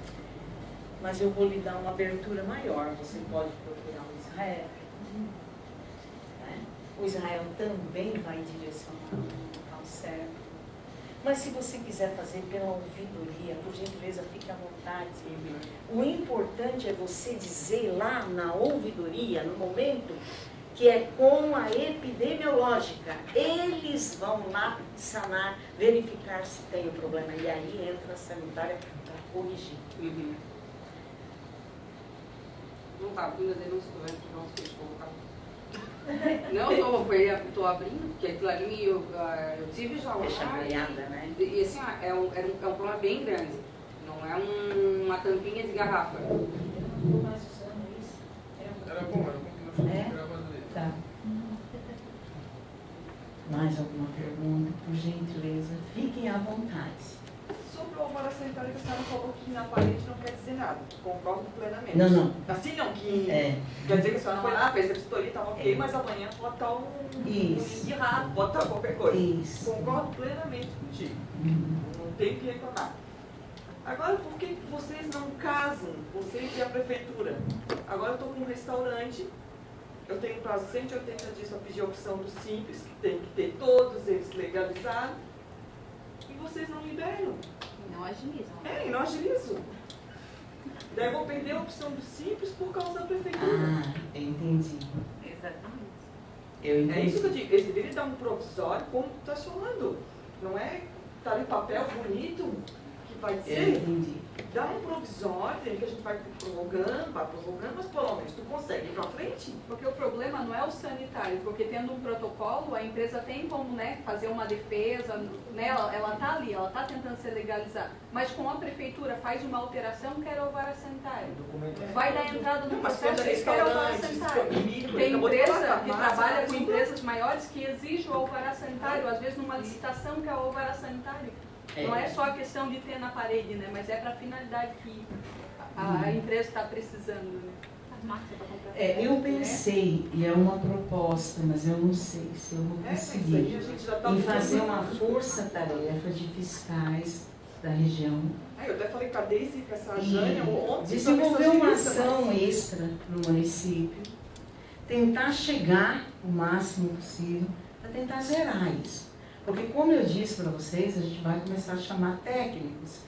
Mas eu vou lhe dar uma abertura maior. Você pode procurar o Israel. O Israel também vai direcionar o local certo. Mas se você quiser fazer pela ouvidoria, por gentileza, fique à vontade. O importante é você dizer lá na ouvidoria, no momento, que é com a epidemiológica. Eles vão lá sanar, verificar se tem o problema. E aí entra a sanitária para corrigir. Não está abrindo a denúncia do evento que nós fez colocar. Não, estou abrindo, porque aquilo ali eu tive já lá. Chambriada, né? E assim, é um problema bem grande. Não é uma tampinha de garrafa. Era bom que nós estamos gravando isso. Tá. Mais alguma pergunta? Por gentileza, fiquem à vontade. Sobre o alvará sanitário que a senhora falou que na parede não quer dizer nada. Concordo plenamente. Não. Assim não, que quer dizer que a senhora foi lá, fez a vistoria e estava ok, mas amanhã pode estar um errado, pode estar qualquer coisa. Isso. Concordo plenamente contigo. Não tem que reclamar. Agora, por que vocês não casam, vocês e a prefeitura? Agora eu estou com um restaurante, eu tenho prazo de 180 dias para pedir a opção do Simples, que tem que ter todos eles legalizados, e vocês não liberam. Não agilizam. E não agilizam. Daí eu vou perder a opção do Simples por causa da prefeitura. Eu entendi. Exatamente. Eu entendi. É isso que eu digo, eles deveriam dar um provisório como tu está falando. Não é estar em papel bonito que vai dizer. Eu entendi. Dá um provisório, que a gente vai prorrogando, mas pelo menos tu consegue ir para frente. Porque o problema não é o sanitário, porque tendo um protocolo, a empresa tem como fazer uma defesa, ela está ali, ela está tentando se legalizar. Mas com a prefeitura faz uma alteração, quer o alvará sanitário. Vai dar entrada no processo, quer o alvará sanitário. Tem empresa que trabalha com empresas maiores que exige o alvará sanitário, às vezes numa licitação quer o alvará sanitário. Não é só a questão de ter na parede, mas é para a finalidade que a empresa está precisando. Eu pensei, e é uma proposta, mas eu não sei se eu vou conseguir, em fazer uma força-tarefa de fiscais da região. Eu até falei com a Deise e com essa Jânia ontem. Desenvolver uma ação extra no município, tentar chegar o máximo possível para tentar zerar isso. Porque, como eu disse para vocês, a gente vai começar a chamar técnicos,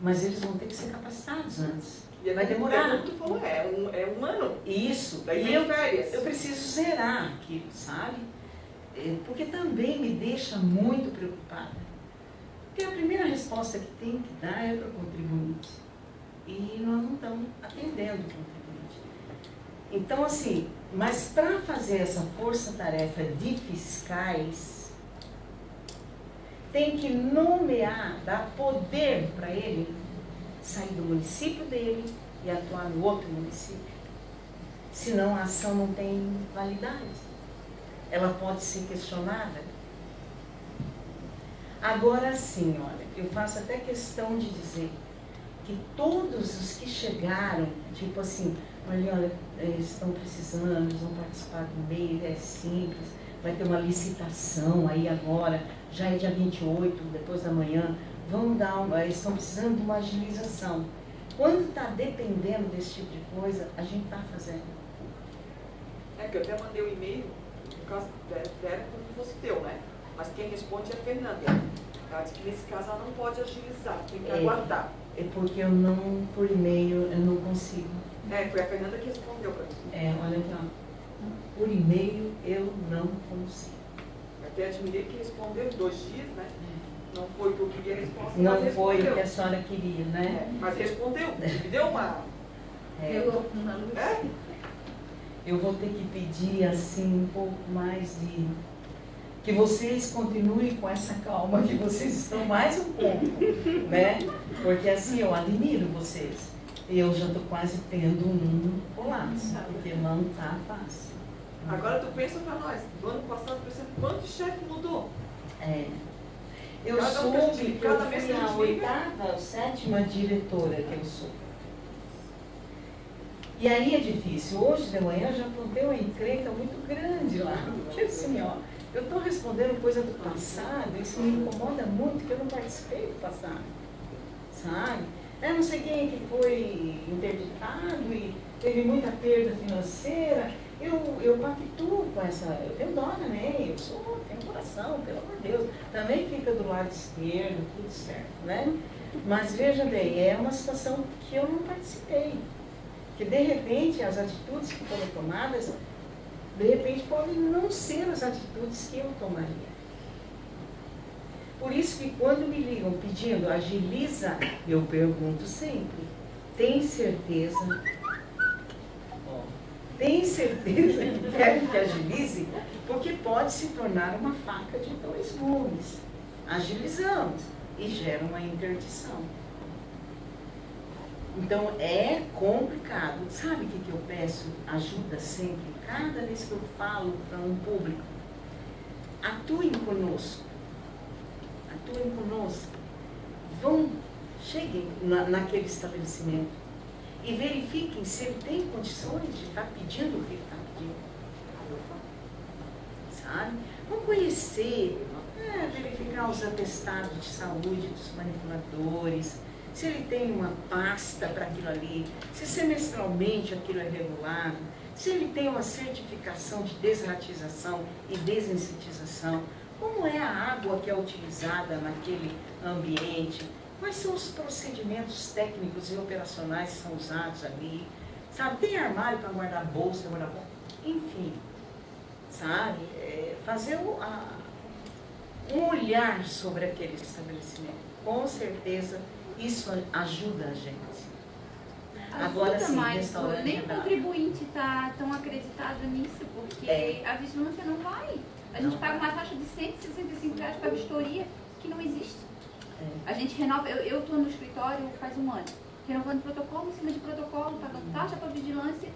mas eles vão ter que ser capacitados antes. E vai demorar. Como tu falou, é um ano. Isso. Daí E vem férias. eu preciso zerar aquilo, sabe? Porque também me deixa muito preocupada. Porque a primeira resposta que tem que dar é para o contribuinte. E nós não estamos atendendo o contribuinte. Então, assim, mas para fazer essa força-tarefa de fiscais, tem que nomear, dar poder para ele sair do município dele e atuar no outro município. Senão a ação não tem validade. Ela pode ser questionada. Agora sim, olha, eu faço até questão de dizer que todos os que chegaram, tipo assim, olha, eles estão precisando, eles vão participar do MEI, é simples, vai ter uma licitação aí agora, já é dia 28, depois da manhã, eles estão precisando de uma agilização. Quando está dependendo desse tipo de coisa, a gente está fazendo. Que eu até mandei um e-mail, no caso era como se fosse teu, né? Mas quem responde é a Fernanda. Ela disse que nesse caso ela não pode agilizar, tem que aguardar. É porque eu não, por e-mail, eu não consigo. Foi a Fernanda que respondeu para mim. Olha aqui, ó. Por e-mail eu não consigo. Eu até admirei que respondeu em 2 dias, né? Não foi o que eu queria a resposta, não mas foi respondeu. o que a senhora queria, né? Mas respondeu, me deu uma... Eu vou ter que pedir, assim, um pouco mais de... Que vocês continuem com essa calma, que vocês estão mais um pouco, né? Porque, assim, eu admiro vocês. Eu já estou quase tendo um colapso, porque não está fácil. Agora tu pensa para nós, do ano passado, por exemplo, quanto chefe mudou? Eu soube que eu fui a 8ª, 7ª diretora que eu sou. E aí é difícil. Hoje de manhã já plantei uma encrenca muito grande lá. Porque assim, ó, eu estou respondendo coisa do passado, isso me incomoda muito, porque eu não participei do passado. Sabe? Eu não sei quem é que foi interditado e teve muita perda financeira. Eu pactuo com essa, eu tenho dó também, tenho coração, pelo amor de Deus. Também fica do lado esquerdo, tudo certo, né? Mas veja bem, é uma situação que eu não participei. Que de repente as atitudes que foram tomadas, de repente podem não ser as atitudes que eu tomaria. Por isso que quando me ligam pedindo agiliza, eu pergunto sempre, tem certeza? Tem certeza que quer que agilize? Porque pode se tornar uma faca de 2 gumes. Agilizamos e gera uma interdição. Então é complicado. Sabe o que eu peço? Ajuda sempre. Cada vez que eu falo para um público, atuem conosco. Atuem conosco. Cheguem naquele estabelecimento e verifiquem se ele tem condições de estar pedindo o que ele está pedindo. Sabe? Vão conhecer, verificar os atestados de saúde dos manipuladores, se ele tem uma pasta para aquilo ali, se semestralmente aquilo é regulado, se ele tem uma certificação de desratização e desinsetização, como é a água que é utilizada naquele ambiente, quais são os procedimentos técnicos e operacionais que são usados ali, sabe? Tem armário para guardar bolsa, enfim, sabe? Fazer um olhar sobre aquele estabelecimento. Com certeza, isso ajuda a gente. Agora sim, mas nem o contribuinte está tão acreditado nisso, porque a vigilância não vai. A gente paga uma taxa de R$165 para vistoria, que não existe. A gente renova, eu estou no escritório faz 1 ano, renovando protocolo em cima de protocolo, pagando taxa para vigilância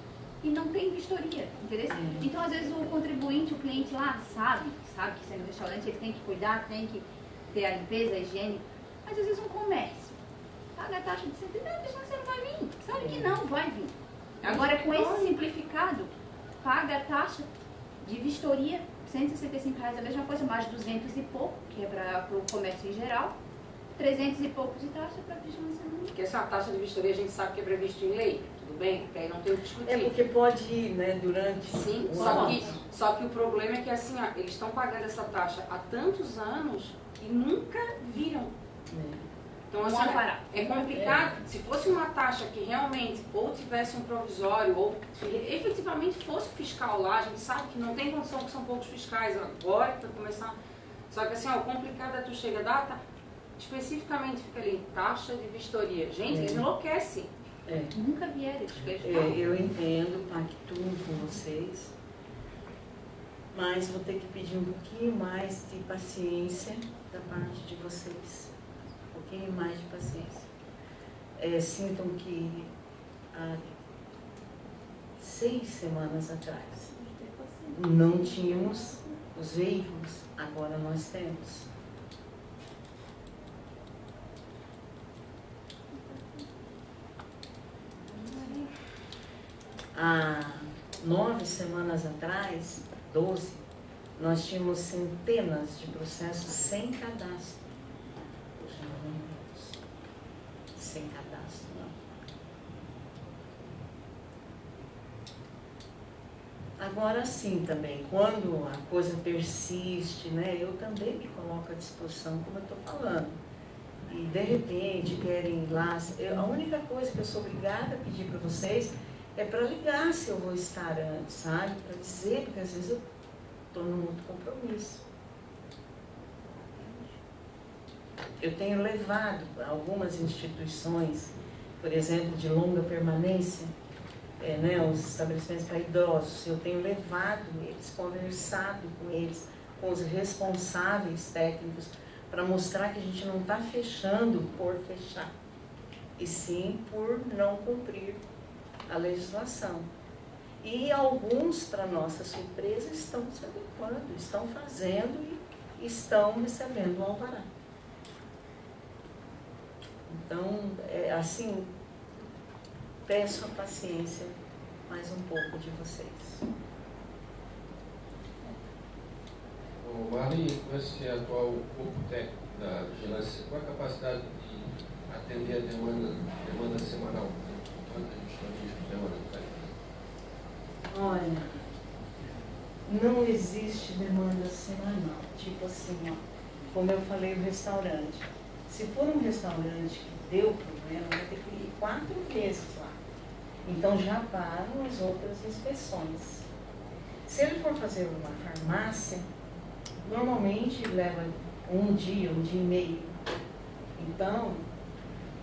e não tem vistoria, entendeu? Então, às vezes, o contribuinte, o cliente lá, sabe que sendo restaurante ele tem que cuidar, tem que ter a limpeza, a higiene, mas às vezes um comércio paga a taxa de 130, a vigilância não vai vir, sabe que não vai vir. Agora, com esse simplificado, paga a taxa de vistoria, R$165, a mesma coisa, mais 200 e pouco, que é para o comércio em geral. 300 e pouco de taxa para vigilância sanitária. Porque essa taxa de vistoria a gente sabe que é previsto em lei, tudo bem? Porque aí não tem o que discutir. É porque pode ir, né, durante... Sim, um só ano. que o problema é que assim, ó, eles estão pagando essa taxa há tantos anos e nunca viram. Então, assim, é complicado. Se fosse uma taxa que realmente ou tivesse um provisório ou efetivamente fosse fiscal lá, a gente sabe que não tem condição, que são poucos fiscais agora que vai começar. Só que assim, ó, o complicado é tu chega a data, especificamente fica ali, taxa de vistoria. Gente, eles enlouquecem. Nunca vieram. Eu entendo, pactuo com vocês, mas vou ter que pedir um pouquinho mais de paciência da parte de vocês. Um pouquinho mais de paciência. Sintam que há 6 semanas atrás não tínhamos os veículos, agora nós temos. Há 9 semanas atrás, 12, nós tínhamos centenas de processos sem cadastro. Hoje não temos. Sem cadastro, não. Agora sim também, quando a coisa persiste, né, eu também me coloco à disposição, como eu estou falando. E de repente querem ir lá. A única coisa que eu sou obrigada a pedir para vocês é para ligar se eu vou estar antes, sabe? Para dizer, porque às vezes eu estou num outro compromisso. Eu tenho levado algumas instituições, por exemplo, de longa permanência, né, os estabelecimentos para idosos, eu tenho levado eles, conversado com eles, com os responsáveis técnicos, para mostrar que a gente não está fechando por fechar, e sim por não cumprir a legislação. E alguns, para nossa surpresa, estão se adequando, estão fazendo e estão recebendo o alvará. Então, assim, peço a paciência mais um pouco de vocês. Marli, com esse atual corpo técnico da vigilância, qual a capacidade de atender a demanda semanal? Quantas vistorias por semana? Olha, não existe demanda semanal. Tipo assim, ó, como eu falei, o restaurante. Se for um restaurante que deu problema, vai ter que ir 4 vezes lá. Então já param as outras inspeções. Se ele for fazer uma farmácia, normalmente leva um dia e meio. Então,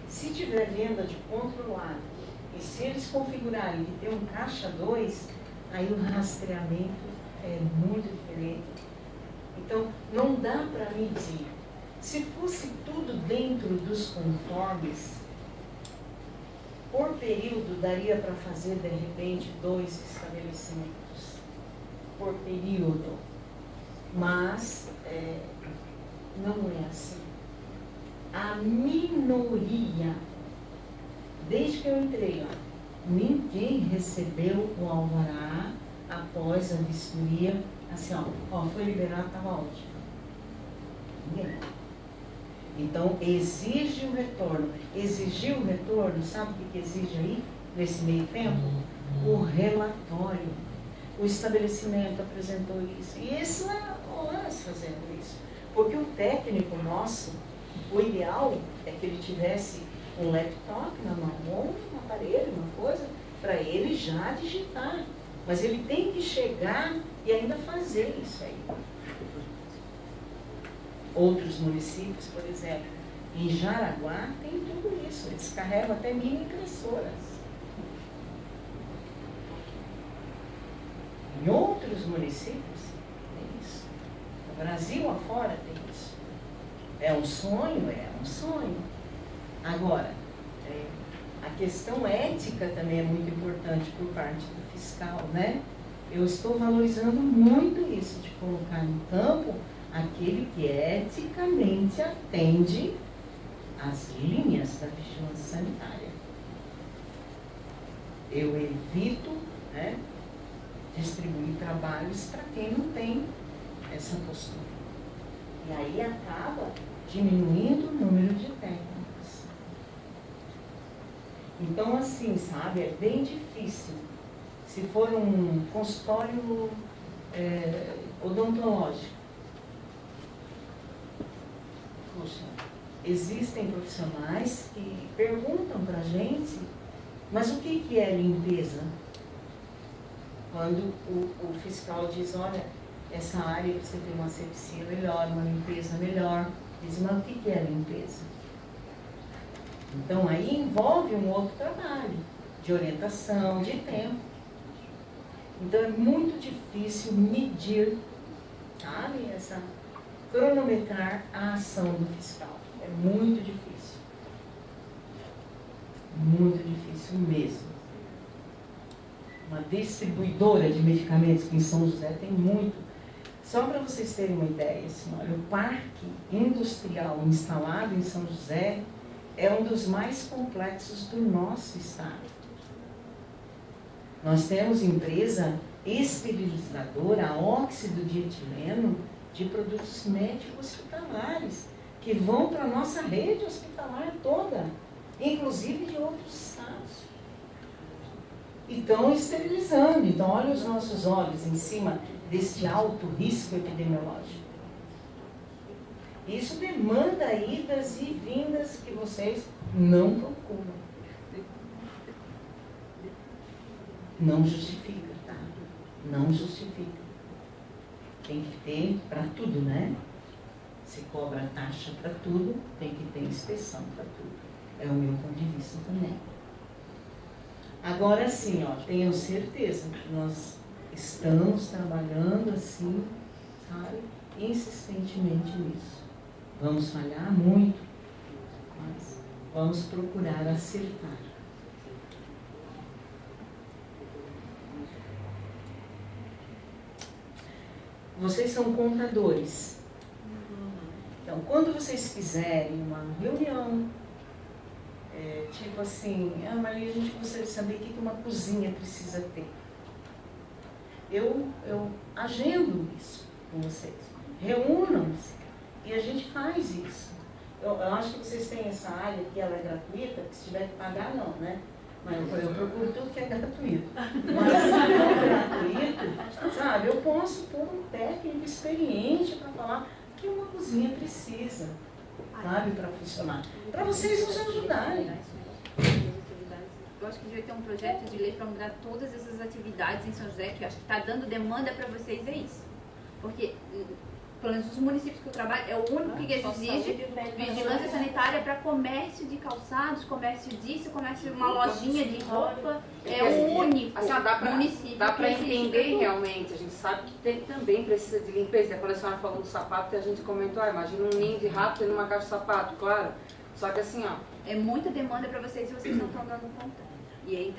se tiver venda de controlado, e se eles configurarem que tem um caixa 2, aí o rastreamento é muito diferente. Então, não dá para medir. Se fosse tudo dentro dos conformes, por período daria para fazer, de repente, 2 estabelecimentos. Por período. Mas, não é assim. A minoria, desde que eu entrei, ó, ninguém recebeu o alvará após a vistoria, assim, ó, foi liberado, estava ótimo. Ninguém. Então, exige o retorno. Exigir o retorno, sabe o que exige aí, nesse meio tempo? O relatório. O estabelecimento apresentou isso. E esse não é horas fazendo isso. Porque o técnico nosso, o ideal é que ele tivesse um laptop na mão, ou um aparelho, uma coisa, para ele já digitar. Mas ele tem que chegar e ainda fazer isso aí. Outros municípios, por exemplo, em Jaraguá tem tudo isso. Eles carregam até mini impressoras. Em outros municípios tem isso. No Brasil afora tem isso. É um sonho? É um sonho. Agora, a questão ética também é muito importante por parte do fiscal, né? Eu estou valorizando muito isso, de colocar no campo aquele que eticamente atende as linhas da vigilância sanitária. Eu evito, né, distribuir trabalhos para quem não tem essa postura. E aí acaba diminuindo o número de técnicos. Então, assim, sabe, é bem difícil. Se for um consultório odontológico, poxa, existem profissionais que perguntam para a gente, mas o que é limpeza? Quando o fiscal diz, olha, essa área você tem uma asepsia melhor, uma limpeza melhor, diz, mas o que é limpeza? Então aí envolve um outro trabalho de orientação, de tempo. Então é muito difícil medir, sabe, cronometrar a ação do fiscal. É muito difícil. Muito difícil mesmo. Uma distribuidora de medicamentos que em São José tem muito. Só para vocês terem uma ideia, assim, olha, o parque industrial instalado em São José é um dos mais complexos do nosso estado. Nós temos empresa esterilizadora a óxido de etileno de produtos médicos hospitalares, que vão para a nossa rede hospitalar toda, inclusive de outros estados. E estão esterilizando. Então, olha os nossos olhos em cima deste alto risco epidemiológico. Isso demanda idas e vindas que vocês não procuram. Não justifica, tá? Não justifica. Tem que ter para tudo, né? Se cobra taxa para tudo, tem que ter inspeção para tudo. É o meu ponto de vista também. Agora sim, ó, tenham certeza que nós estamos trabalhando assim, sabe, insistentemente nisso. Vamos falhar muito, mas vamos procurar acertar. Vocês são contadores. Então, quando vocês fizerem uma reunião, tipo assim, Maria, a gente gostaria de saber o que uma cozinha precisa ter. Eu agendo isso com vocês. Reúnam-se e a gente faz isso. Eu acho que vocês têm essa área que ela é gratuita, que se tiver que pagar, não, né? Mas eu procuro tudo que é gratuito. Mas se não é gratuito, sabe, eu posso pôr um técnico experiente para falar que uma cozinha precisa, sabe, para funcionar. Para vocês nos ajudarem. Eu acho que devia ter um projeto de lei para mudar todas essas atividades em São José, que eu acho que está dando demanda para vocês, é isso. Porque, pelo menos os municípios que eu trabalho, é o único que exige vigilância sanitária para comércio de calçados, comércio disso, comércio de uma lojinha de roupa. É o único município. Dá para entender realmente, a gente sabe que também precisa de limpeza. Quando a senhora falou do sapato, a gente comentou, imagina um ninho de rato dentro de uma caixa de sapato, claro. Só que assim, ó. É muita demanda para vocês e vocês não estão dando conta. E aí,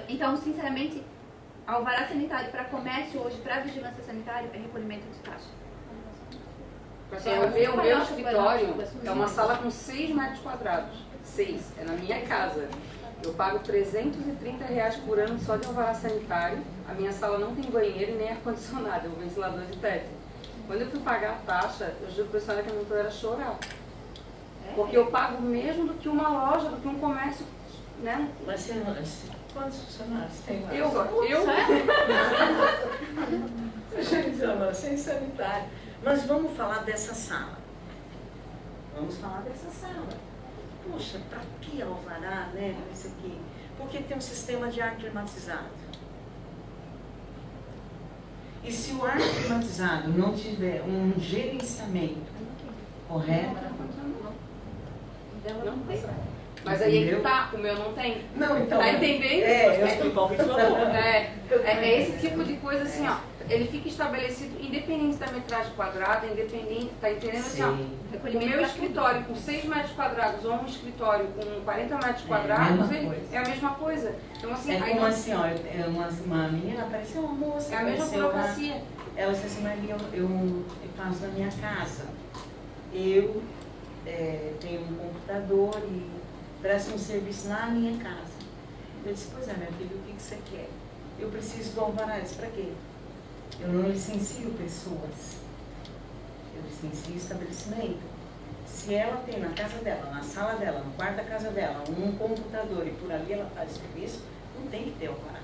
então, sinceramente, alvará sanitário para comércio hoje, para vigilância sanitária, é recolhimento de taxa. O meu escritório é uma sala com 6 metros quadrados. 6, é na minha casa. Eu pago R$330 por ano só de alvará sanitário. A minha sala não tem banheiro e nem ar-condicionado, é um ventilador de teto. Quando eu fui pagar a taxa, eu juro para a senhora que a minha vontade era chorar. Porque eu pago mesmo do que uma loja, do que um comércio, né? Mas quantos funcionários tem lá? Eu? Sem sanitário. Mas vamos falar dessa sala. Vamos falar dessa sala. Poxa, para que alvará, né? Isso aqui. Porque tem um sistema de ar climatizado. E se o ar climatizado não tiver um gerenciamento correto, não tem. Mas aí é que tá, o meu não tem. Não, então. Tá entendendo? É esse tipo de coisa assim, ó. Ele fica estabelecido independente da metragem quadrada, independente, tá entendendo assim, ó. O meu escritório com 6 metros quadrados ou um escritório com 40 metros quadrados é a mesma coisa. Então, assim, como não... assim, ó, uma menina apareceu, uma moça. É a mesma burocracia. Ela disse assim, Maria, eu faço na minha casa. Eu tenho um computador e presto um serviço na minha casa. Eu disse, pois é, minha filha, o que você quer? Eu preciso do alvará. Eu disse, para quê? Eu não licencio pessoas. eu licencio o estabelecimento. Se ela tem na casa dela, na sala dela, no quarto da casa dela, um computador e por ali ela faz serviço, não tem que ter alvará.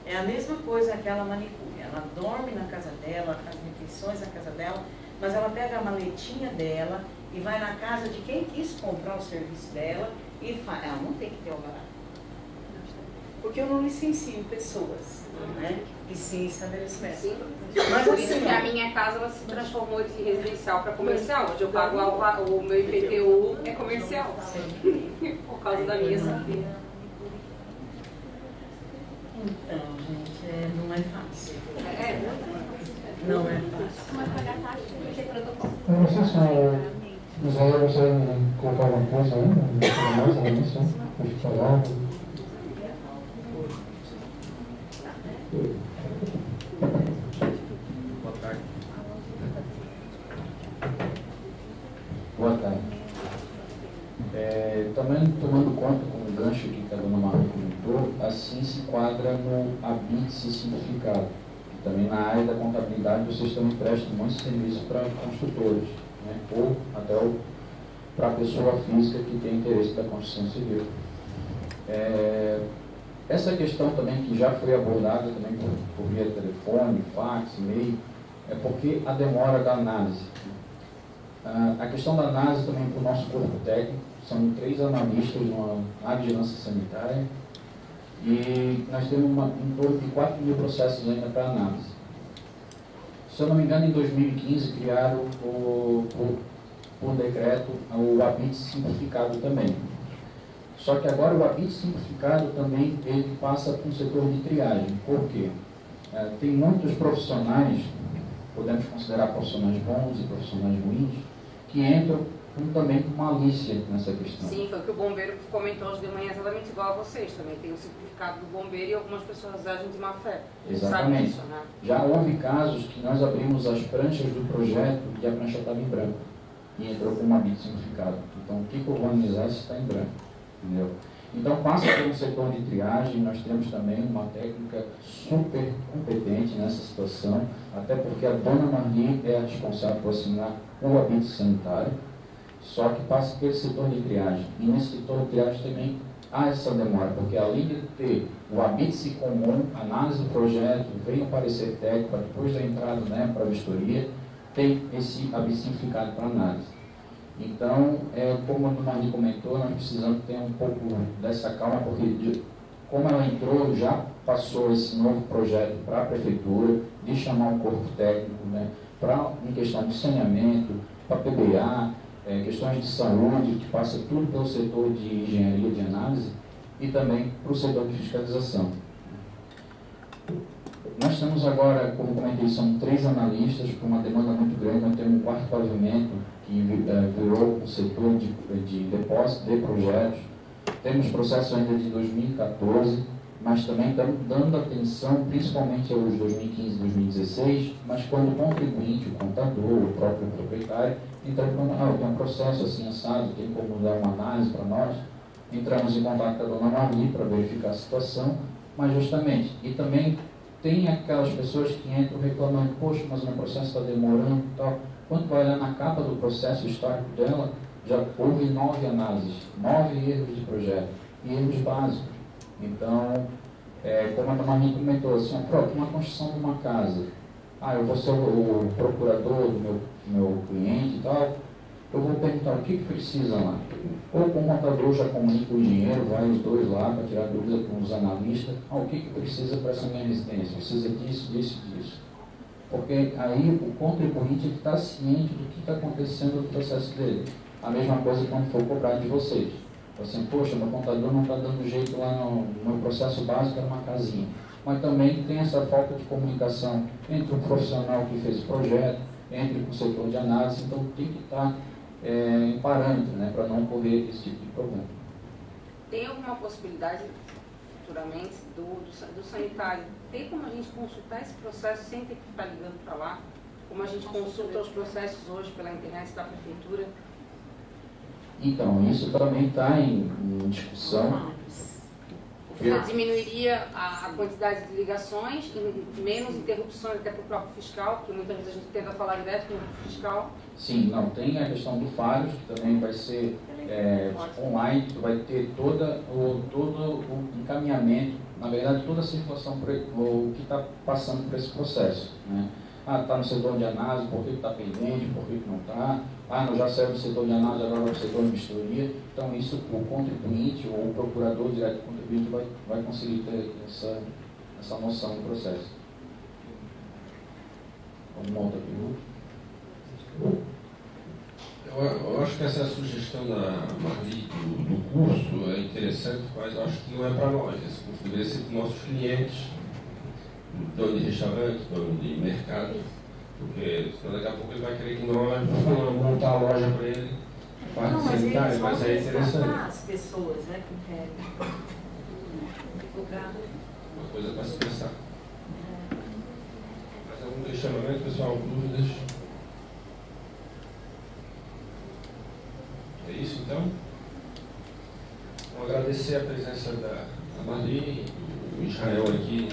É a mesma coisa aquela manicure. Ela dorme na casa dela, faz refeições na casa dela, mas ela pega a maletinha dela e vai na casa de quem quis comprar o serviço dela e faz. Ela não tem que ter alvará. Porque eu não licencio pessoas, né? E sim estabelecimentos. Sim. Mas Por isso assim, que a minha casa ela se transformou de residencial para comercial. Hoje eu pago o meu IPTU é comercial. Por causa da minha saúde. então, gente, não é fácil. É. Não é fácil. Como é pagar a taxa de protocolo? Eu não sei se o Israel gostaria de colocar alguma coisa ainda, mais além disso, para falar. Boa tarde. Boa tarde. Também tomando conta, como o gancho que a dona Maria comentou, assim se enquadra no habite-se simplificado. Também na área da contabilidade vocês também prestam muito serviço para construtores, né? Ou até para a pessoa física que tem interesse da construção civil. Essa questão também que já foi abordada também por via telefone, fax, e-mail, é porque a demora da análise. A questão da análise também para o nosso corpo técnico, são 3 analistas na vigilância sanitária e nós temos em torno de 4 mil processos ainda para análise. Se eu não me engano, em 2015 criaram por decreto o habite simplificado também. Só que agora o habite simplificado também ele passa para um setor de triagem. Por quê? Tem muitos profissionais, podemos considerar profissionais bons e profissionais ruins, que entram também com malícia nessa questão. Sim, foi o que o bombeiro comentou hoje de manhã, exatamente igual a vocês. Também tem o certificado do bombeiro e algumas pessoas agem de má fé. Exatamente. Sabe disso, né? Já houve casos que nós abrimos as pranchas do projeto e a prancha estava em branco. E entrou com um habite simplificado. Então, o que eu vou analisar se está em branco? Entendeu? Então, passa por um setor de triagem. Nós temos também uma técnica super competente nessa situação, até porque a dona Marli é a responsável por assinar o habite sanitário, só que passa pelo setor de triagem. E nesse setor de triagem também há essa demora, porque além de ter o habite comum, análise do projeto, vem o parecer técnico, depois da entrada, né, para a vistoria, tem esse habite simplificado para análise. Então, como a dona Marli comentou, nós precisamos ter um pouco dessa calma, porque como ela entrou, já passou esse novo projeto para a prefeitura, de chamar um corpo técnico, né, em questão de saneamento, para PBA, questões de saúde, que passa tudo pelo setor de engenharia de análise e também para o setor de fiscalização. Nós temos agora, como comentei, são 3 analistas, com uma demanda muito grande. Nós temos um 4º pavimento, que virou o setor de depósito de projetos. Temos processo ainda de 2014, mas também estamos dando atenção, principalmente aos 2015 e 2016, mas quando o contribuinte, o contador, o próprio proprietário, entra falando, tem um processo assim assado, tem como dar uma análise para nós, entramos em contato com a dona Marli para verificar a situação, mas justamente, e também tem aquelas pessoas que entram reclamando, poxa, mas o meu processo está demorando e tal. Quando vai olhar na capa do processo histórico dela, já houve 9 análises, 9 erros de projeto, e erros básicos. Então, como a dona Marli comentou, assim, pronto, uma construção de uma casa, eu vou ser o procurador do meu cliente e tal, eu vou perguntar o que precisa lá. Ou o contador já comunica o engenheiro, vai os dois lá para tirar dúvida com os analistas, o que precisa para essa minha residência? Precisa disso, disso, disso. Porque aí o contribuinte está ciente do que está acontecendo no processo dele. A mesma coisa quando for cobrar de vocês. Assim, poxa, meu contador não está dando jeito lá no meu processo básico, era uma casinha. Mas também tem essa falta de comunicação entre o profissional que fez o projeto, entre o setor de análise, então tem que estar em parâmetro, né, para não ocorrer esse tipo de problema. Tem alguma possibilidade, futuramente, do sanitário? Tem como a gente consultar esse processo sem ter que ficar ligando para lá? Como a gente consulta os processos hoje pela internet da prefeitura? Então, isso também está em discussão. Você diminuiria a quantidade de ligações, menos interrupções até para o próprio fiscal, porque muitas vezes a gente tenta falar direto com o fiscal. Sim, não, tem a questão do Faros, que também vai ser online, tu vai ter todo o encaminhamento, na verdade toda a circulação, o que está passando por esse processo, né? Ah, está no setor de análise, por que está pendente, por que não está? Ah, não, já saiu do setor de análise, agora vai para o setor de vistoria. Então, isso o contribuinte ou o procurador direto do contribuinte vai conseguir ter essa noção do processo. Alguma outra pergunta? Eu acho que essa sugestão da Marli do curso é interessante, mas eu acho que não é para nós. Esse curso deveria ser para os nossos clientes, dono de restaurante, dono de mercado, porque senão daqui a pouco ele vai querer que nós montar a loja para ele, parte sanitária, mas é interessante. As pessoas, né, que querem divulgar. Uma coisa para se pensar. Mais algum questionamento, pessoal? Dúvidas? É isso então? Vou agradecer a presença da Marli e do Israel aqui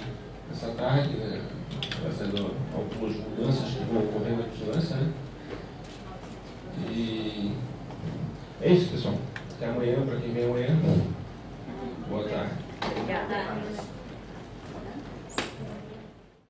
essa tarde, né, fazendo algumas mudanças que vão ocorrer na vigilância, né? E é isso, pessoal. Até amanhã, para quem vem amanhã.